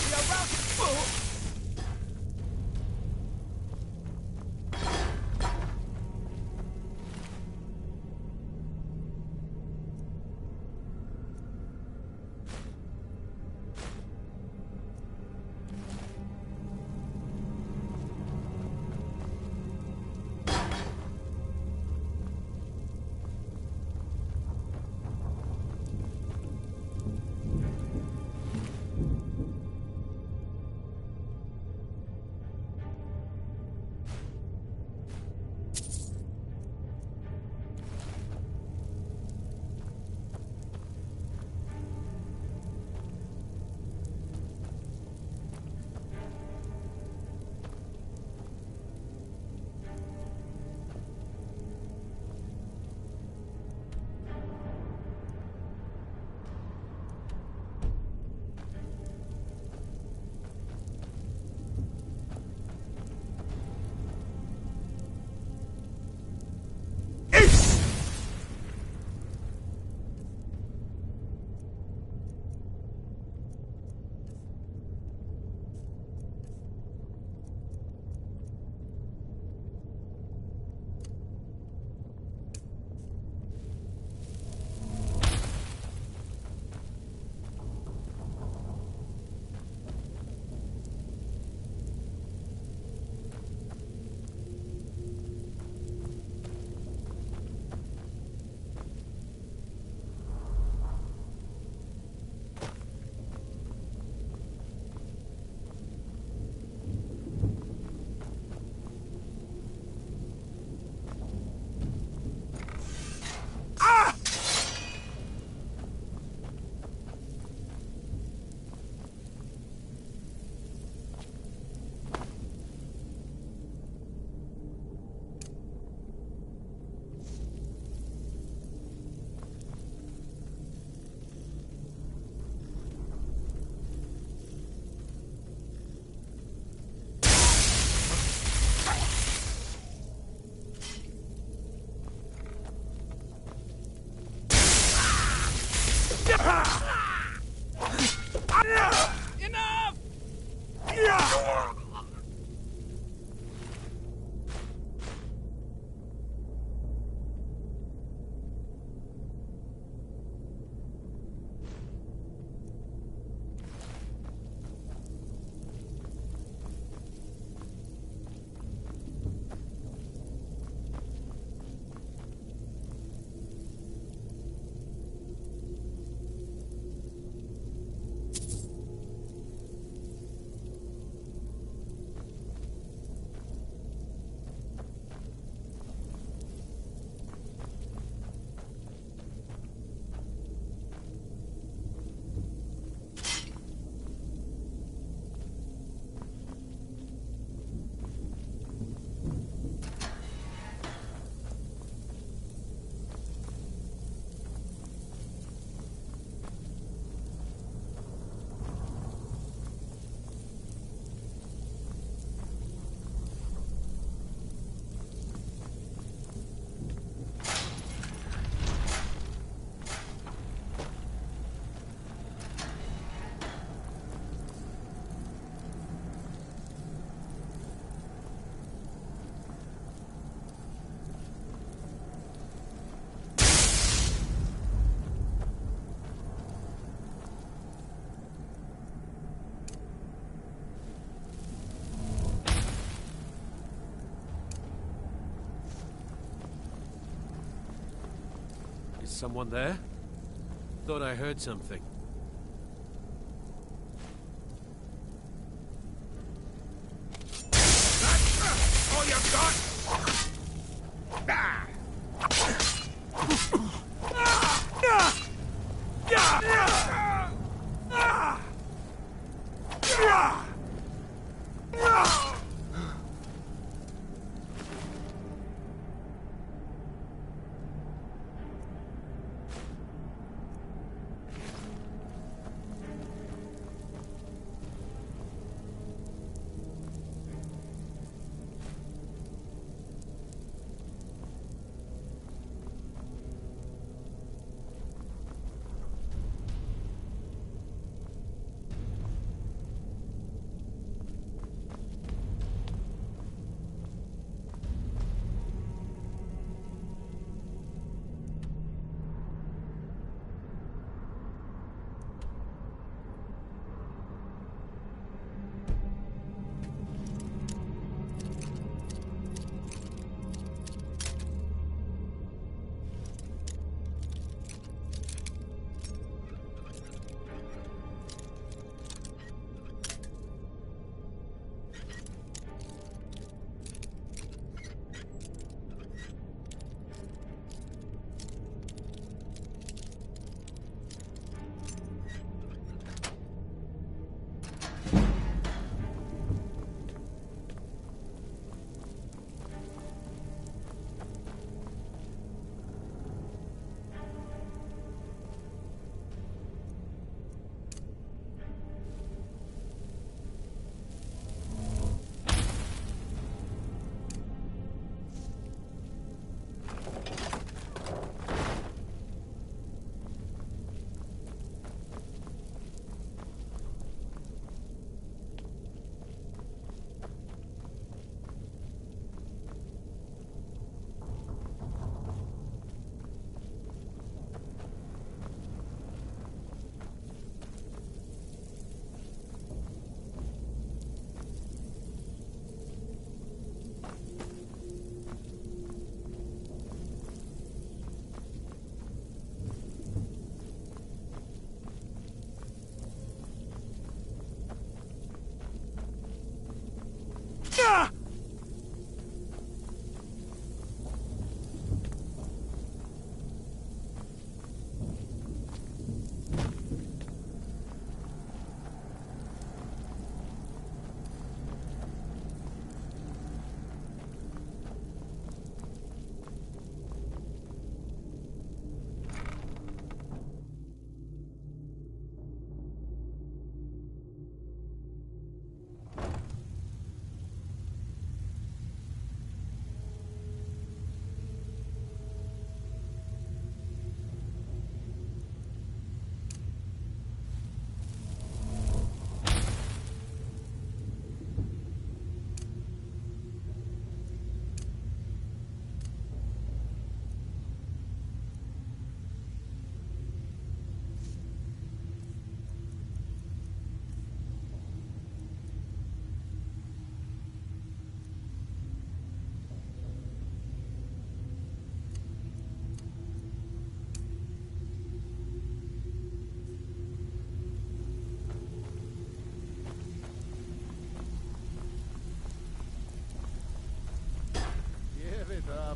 You're about Someone there? Thought I heard something. All you got? Ah!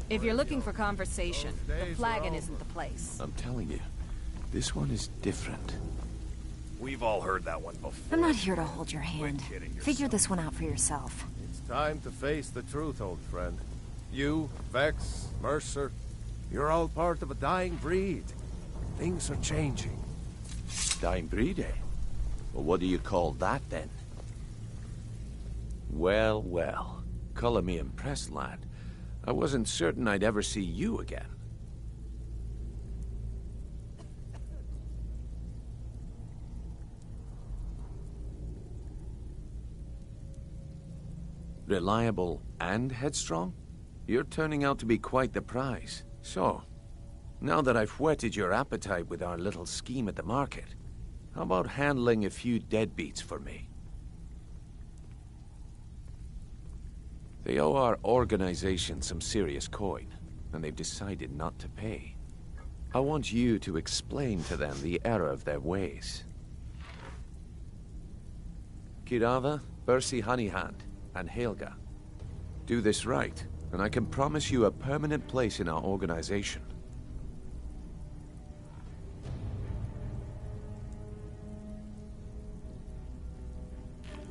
If you're looking for conversation, the flagon isn't the place. I'm telling you, this one is different. We've all heard that one before. I'm not here to hold your hand. kidding yourself. Figure this one out for yourself. It's time to face the truth, old friend. You, Vex, Mercer, you're all part of a dying breed. Things are changing. Dying breed, eh? Well, what do you call that, then? Well, well. Color me impressed, lad. I wasn't certain I'd ever see you again. Reliable and headstrong? You're turning out to be quite the prize. So, now that I've whetted your appetite with our little scheme at the market, how about handling a few deadbeats for me? They owe our organization some serious coin, and they've decided not to pay. I want you to explain to them the error of their ways. Kirava, Bersi Honeyhand, and Helga. Do this right, and I can promise you a permanent place in our organization.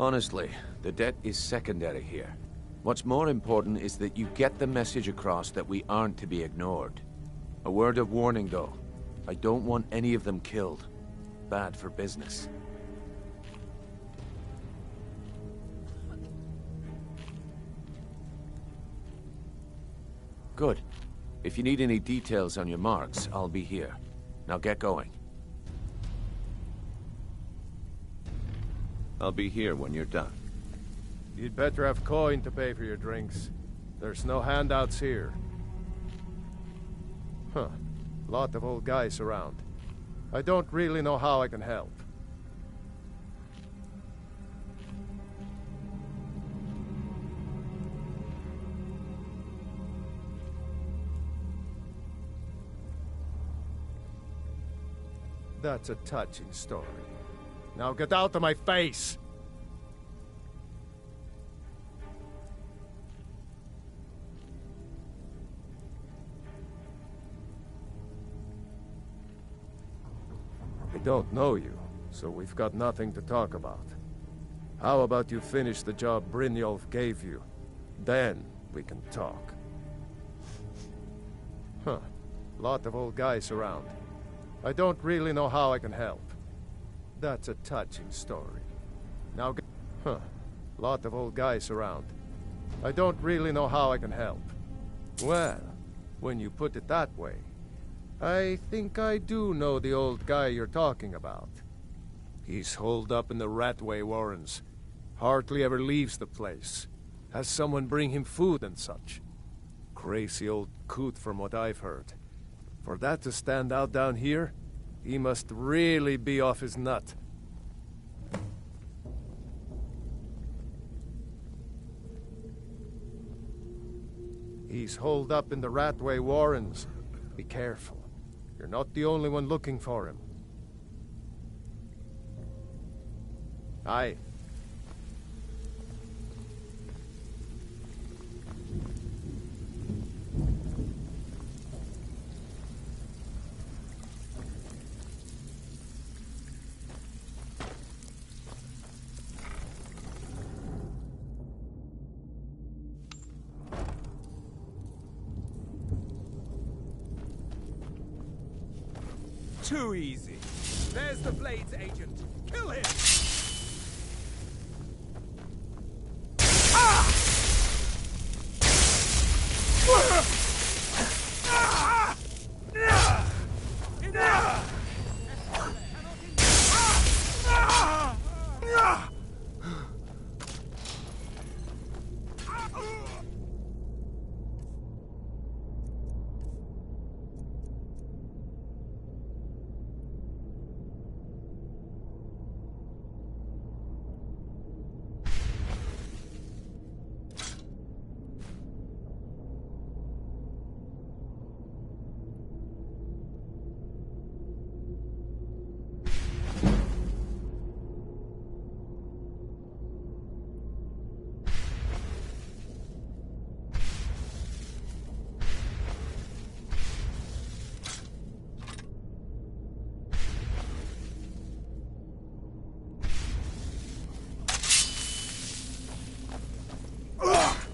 Honestly, the debt is secondary here. What's more important is that you get the message across that we aren't to be ignored. A word of warning, though. I don't want any of them killed. Bad for business. Good. If you need any details on your marks, I'll be here. Now get going. I'll be here when you're done. You'd better have coin to pay for your drinks. There's no handouts here. Huh. Lot of old guys around. I don't really know how I can help. That's a touching story. Now get out of my face! I don't know you, so we've got nothing to talk about. How about you finish the job Brynjolf gave you? Then we can talk. Huh. Lot of old guys around. I don't really know how I can help. That's a touching story. Now get... Huh. Lot of old guys around. I don't really know how I can help. Well, when you put it that way, I think I do know the old guy you're talking about. He's holed up in the Ratway Warrens. Hardly ever leaves the place. Has someone bring him food and such. Crazy old coot from what I've heard. For that to stand out down here, he must really be off his nut. He's holed up in the Ratway Warrens. Be careful. You're not the only one looking for him. Aye. Too easy. There's the Blades agent. Kill him!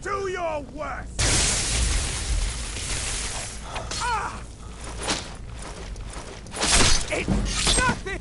Do your worst! It's nothing!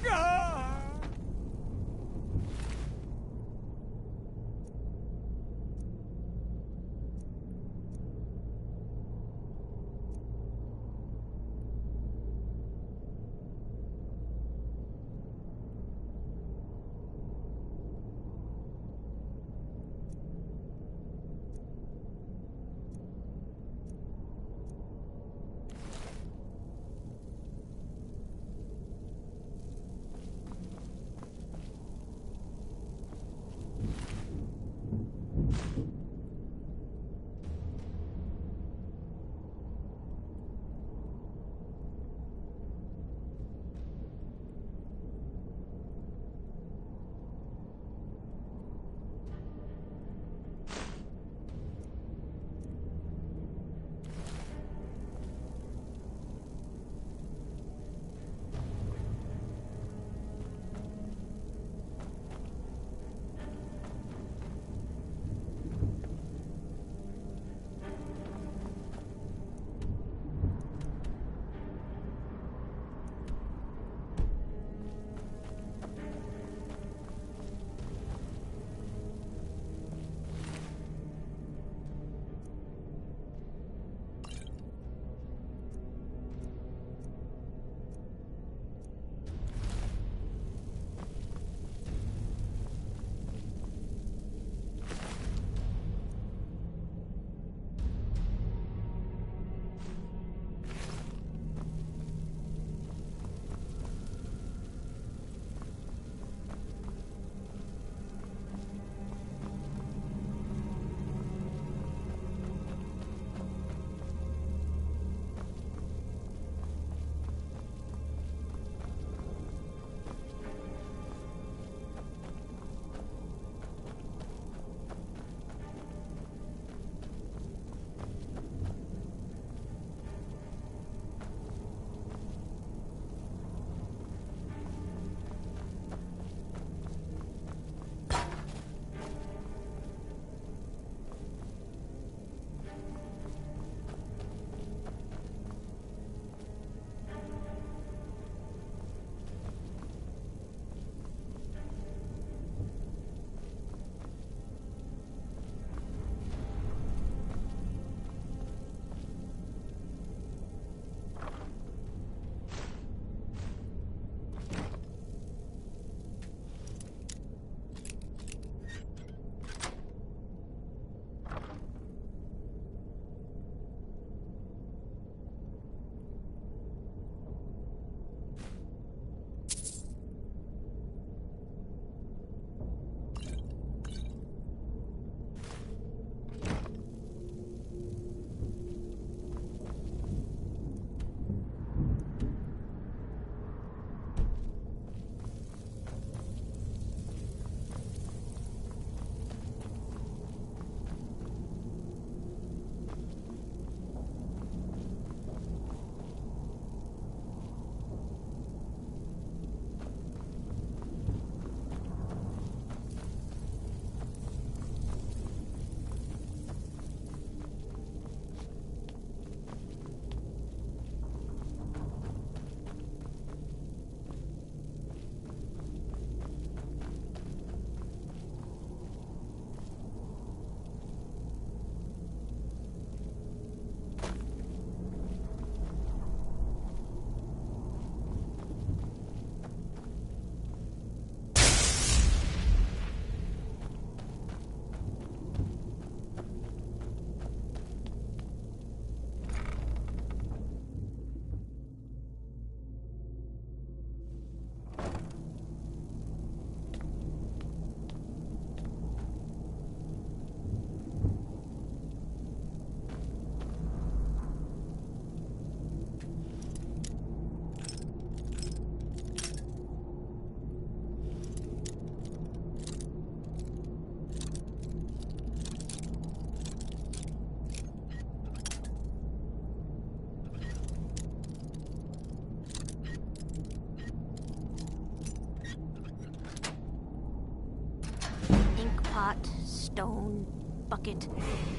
bucket,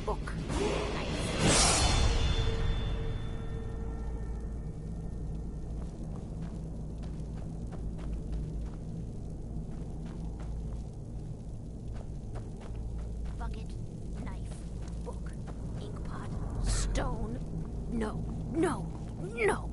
book, knife. Bucket, knife, book, inkpot, stone. No, no, no!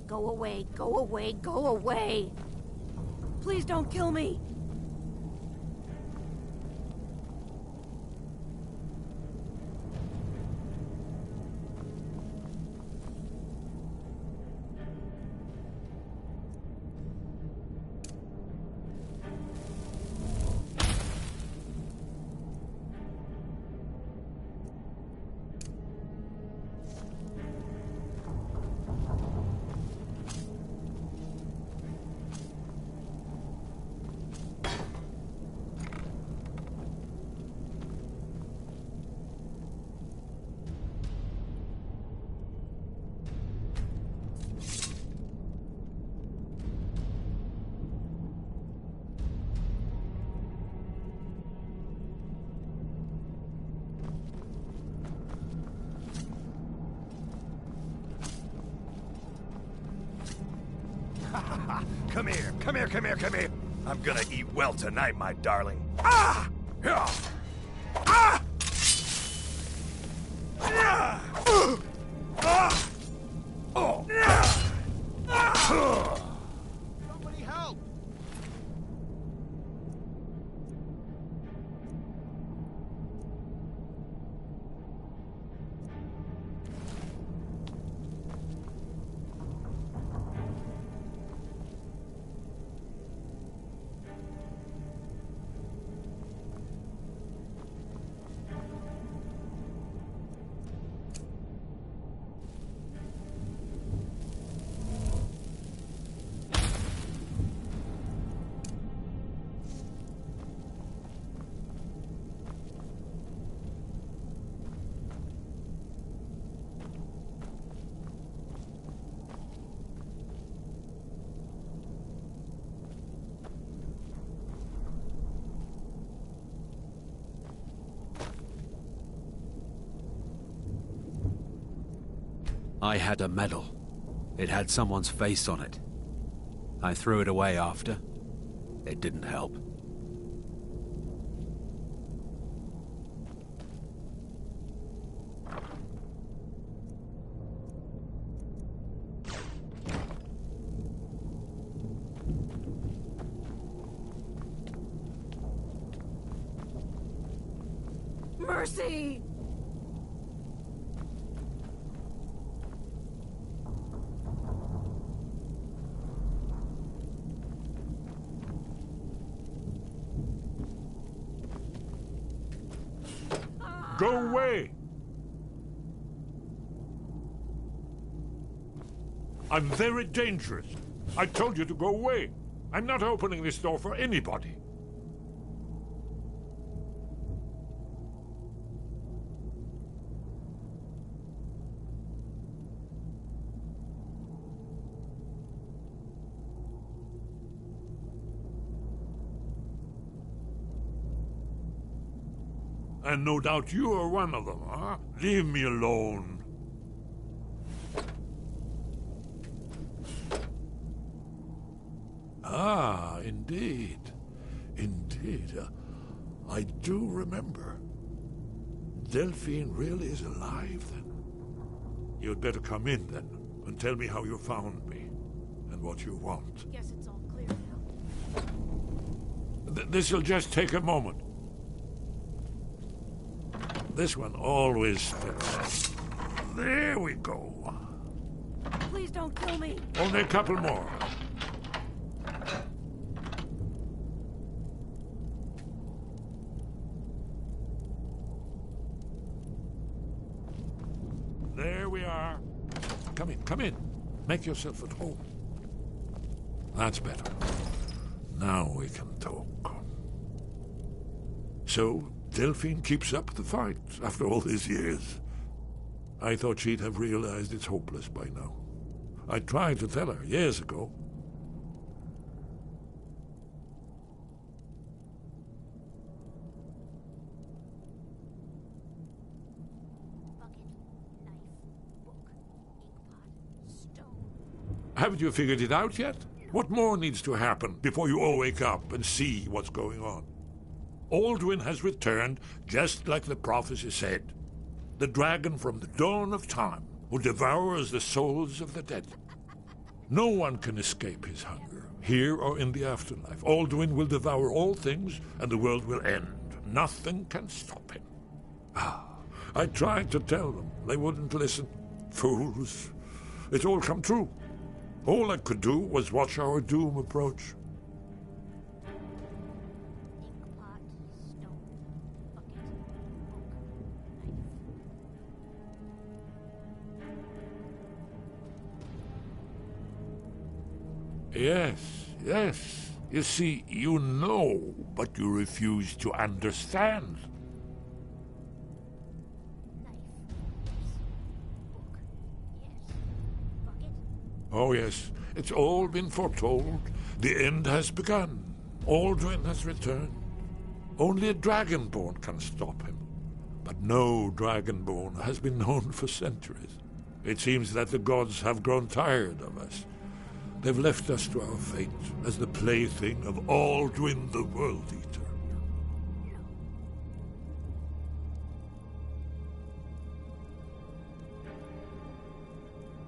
Go away, go away, go away! Please don't kill me! Come here, come here, come here, come here. I'm gonna eat well tonight, my darling. Ah! Yeah. Ah! Yeah. Ah! Oh! Ah! Somebody help! I had a medal. It had someone's face on it. I threw it away after. It didn't help. Mercy! Go away! I'm very dangerous. I told you to go away. I'm not opening this door for anybody. And no doubt you are one of them, huh? Leave me alone. Ah, indeed. Indeed. I do remember. Delphine really is alive, then? You'd better come in, then, and tell me how you found me, and what you want. Guess it's all clear now. This'll just take a moment. This one always fits. There we go. Please don't kill me. Only a couple more. come in. Make yourself at home. That's better. Now we can talk. So, Delphine keeps up the fight after all these years. I thought she'd have realized it's hopeless by now. I tried to tell her years ago. Haven't you figured it out yet? What more needs to happen before you all wake up and see what's going on? Alduin has returned just like the prophecy said. The dragon from the dawn of time who devours the souls of the dead. No one can escape his hunger, here or in the afterlife. Alduin will devour all things and the world will end. Nothing can stop him. I tried to tell them. They wouldn't listen. Fools. It's all come true. All I could do was watch our doom approach. Yes. You see, you know, but you refuse to understand. Oh, yes. It's all been foretold. The end has begun. Alduin has returned. Only a dragonborn can stop him. But no dragonborn has been known for centuries. It seems that the gods have grown tired of us. They've left us to our fate as the plaything of Alduin the World Eater.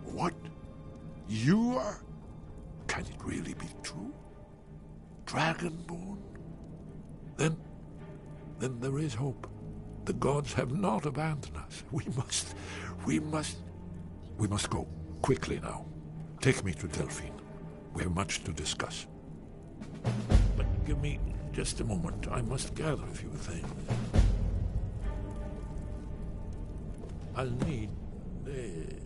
What? You are? Can it really be true? Dragonborn? Then there is hope. The gods have not abandoned us. We must go. Quickly now. Take me to Delphine. We have much to discuss. But give me just a moment. I must gather a few things. I'll need...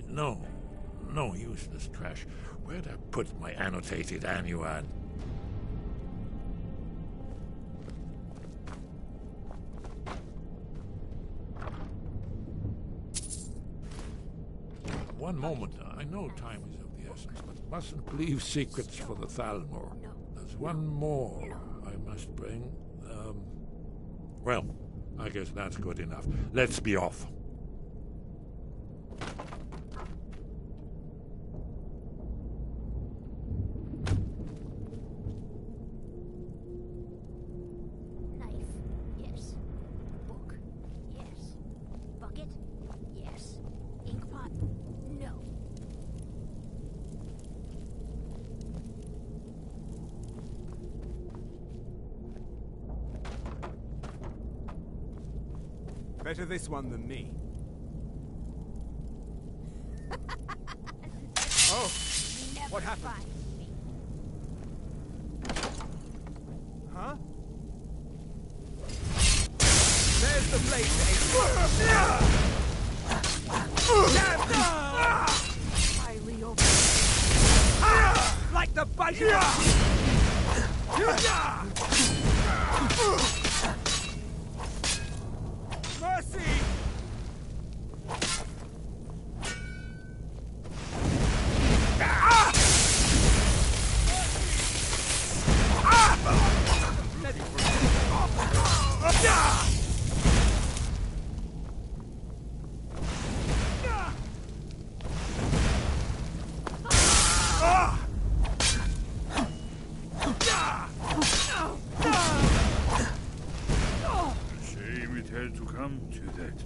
No useless trash. Where'd I put my annotated annuad? One moment. I know time is of the essence, but mustn't leave secrets for the Thalmor. There's one more I must bring. Well, I guess that's good enough. Let's be off. Better this one than me. Oh, what happened? Huh? There's the blade, highly over. Like the bite Mercy! Shame it had to come to that.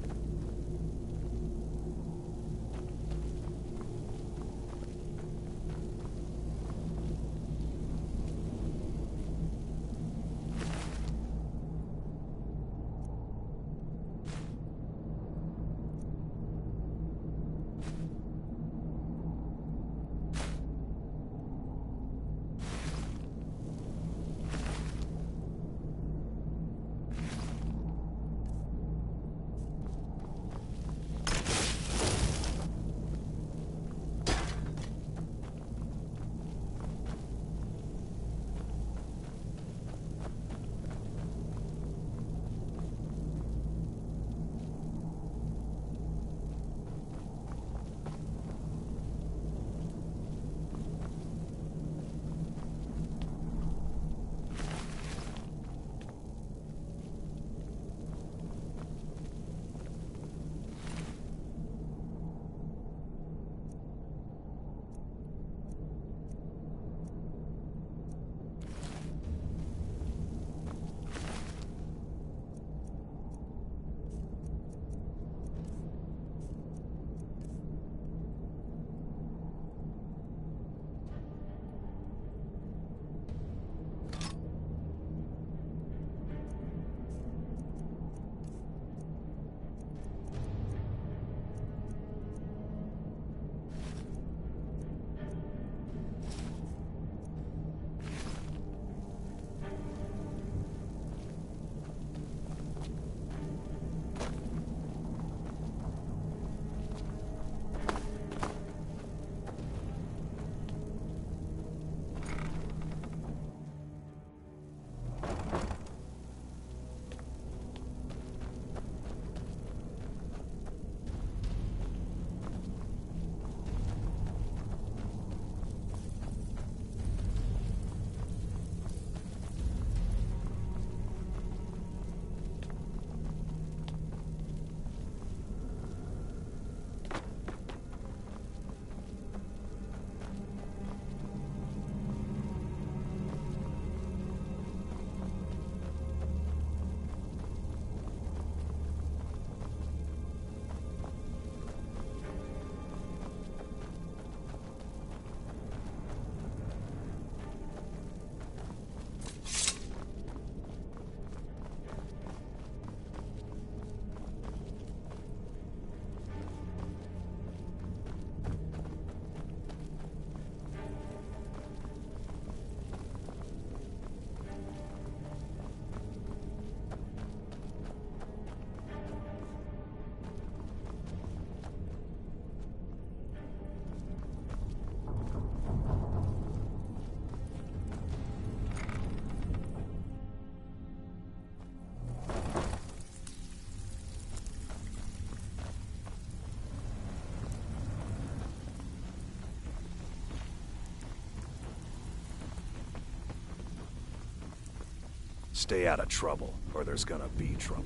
Stay out of trouble, or there's gonna be trouble.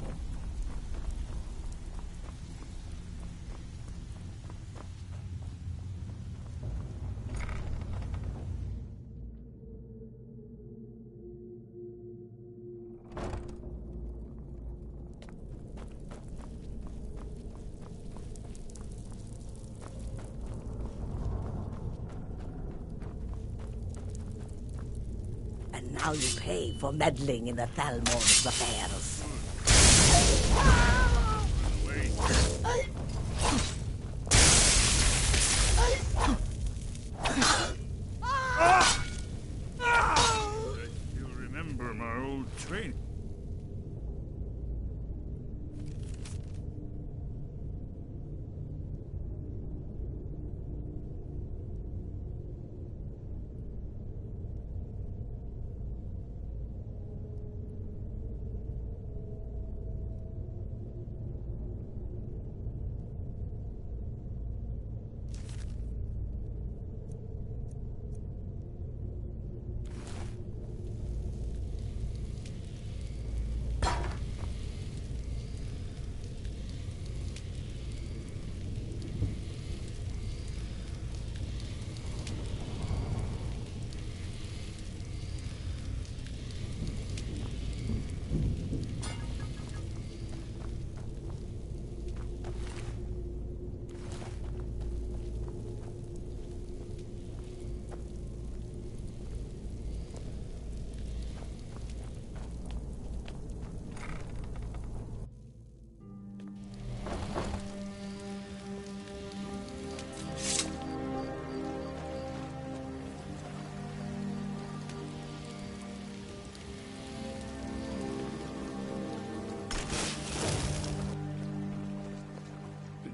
And now you pay for meddling in the Thalmor's affairs. You remember my old training.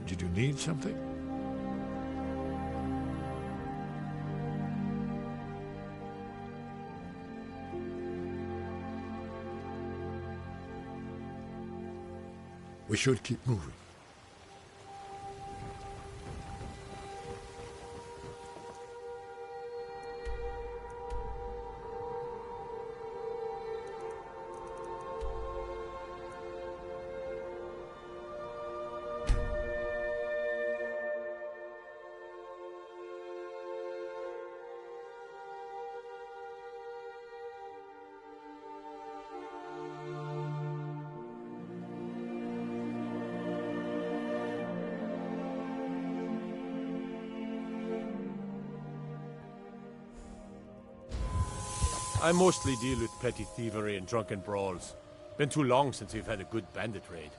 Did you need something? We should keep moving. I mostly deal with petty thievery and drunken brawls. Been too long since we've had a good bandit raid.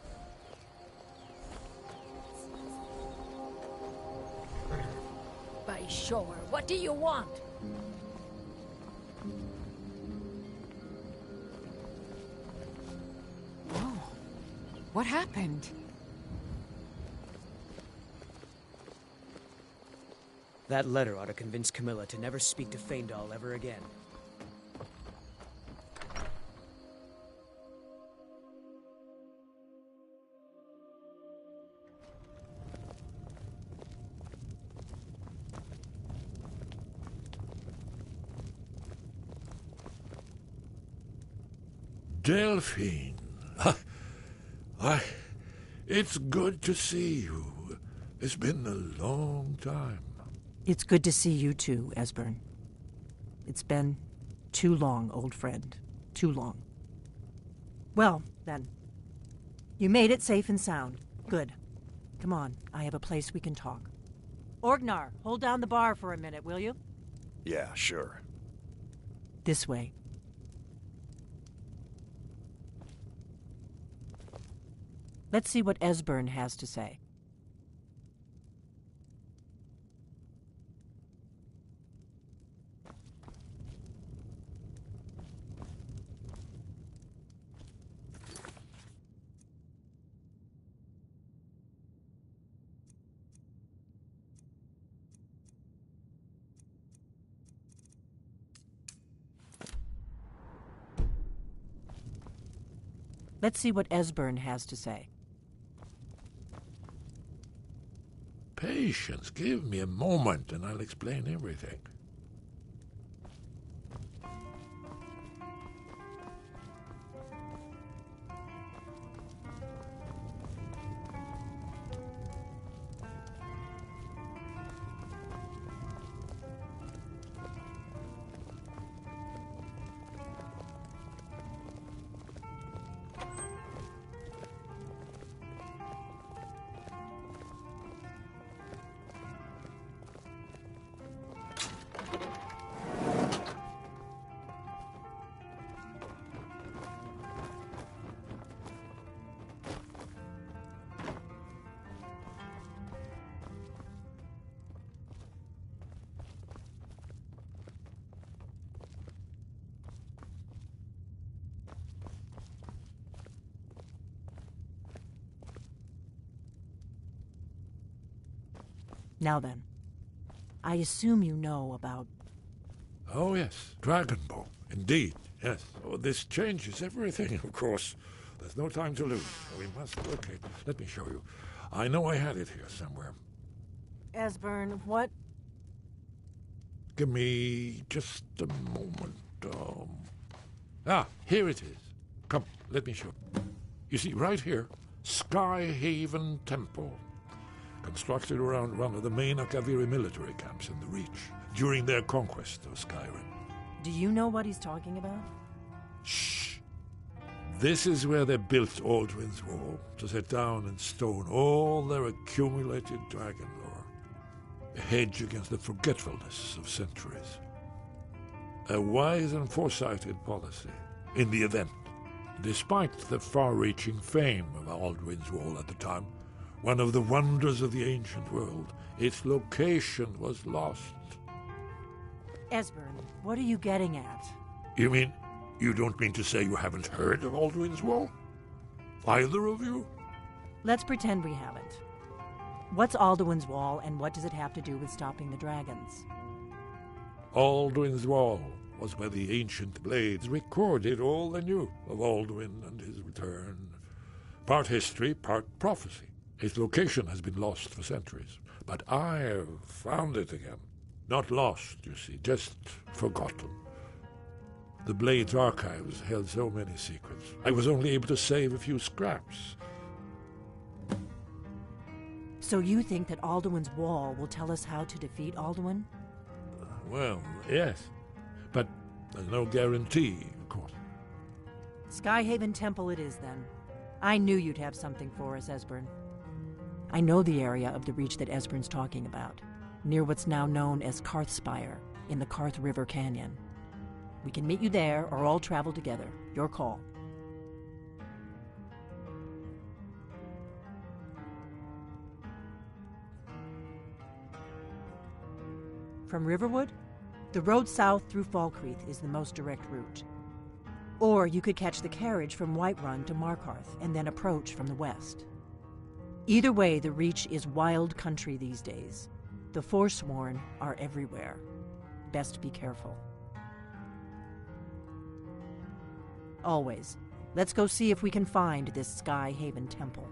By sure, what do you want? Whoa. What happened? That letter ought to convince Camilla to never speak to Feindal ever again. Delphine. It's good to see you. It's been a long time. It's good to see you too, Esbern. It's been too long, old friend. Too long. Well, then. You made it safe and sound. Good. Come on, I have a place we can talk. Orgnar, hold down the bar for a minute, will you? Yeah, sure. This way. Let's see what Esbern has to say. Let's see what Esbern has to say. Patience. Give me a moment and I'll explain everything. Now then, I assume you know about... Oh, yes, Dragonbow. Indeed, yes. Oh, this changes everything, of course. There's no time to lose. We must locate. Let me show you. I know I had it here somewhere. Esbern, what... Give me just a moment. Here it is. Come, let me show you. You see, right here, Skyhaven Temple. Constructed around one of the main Akaviri military camps in the Reach during their conquest of Skyrim. Do you know what he's talking about? Shh! This is where they built Aldrin's Wall, to set down in stone all their accumulated dragon lore. A hedge against the forgetfulness of centuries. A wise and foresighted policy, in the event. Despite the far-reaching fame of Aldrin's Wall at the time, one of the wonders of the ancient world, its location was lost. Esbern, what are you getting at? You mean, you don't mean to say you haven't heard of Aldrin's Wall? Either of you? Let's pretend we haven't. What's Alduin's Wall, and what does it have to do with stopping the dragons? Aldrin's Wall was where the ancient blades recorded all they knew of Alduin and his return. Part history, part prophecy. Its location has been lost for centuries, but I have found it again. Not lost, you see, just forgotten. The Blade's archives held so many secrets. I was only able to save a few scraps. So you think that Alduin's Wall will tell us how to defeat Alduin? Well, yes. But there's no guarantee, of course. Skyhaven Temple it is, then. I knew you'd have something for us, Esbern. I know the area of the Reach that Esbern's talking about, near what's now known as Karthspire, in the Karth River Canyon. We can meet you there, or all travel together. Your call. From Riverwood, the road south through Falkreath is the most direct route. Or you could catch the carriage from Whiterun to Markarth and then approach from the west. Either way, the Reach is wild country these days. The Forsworn are everywhere. Best be careful. Always, let's go see if we can find this Skyhaven Temple.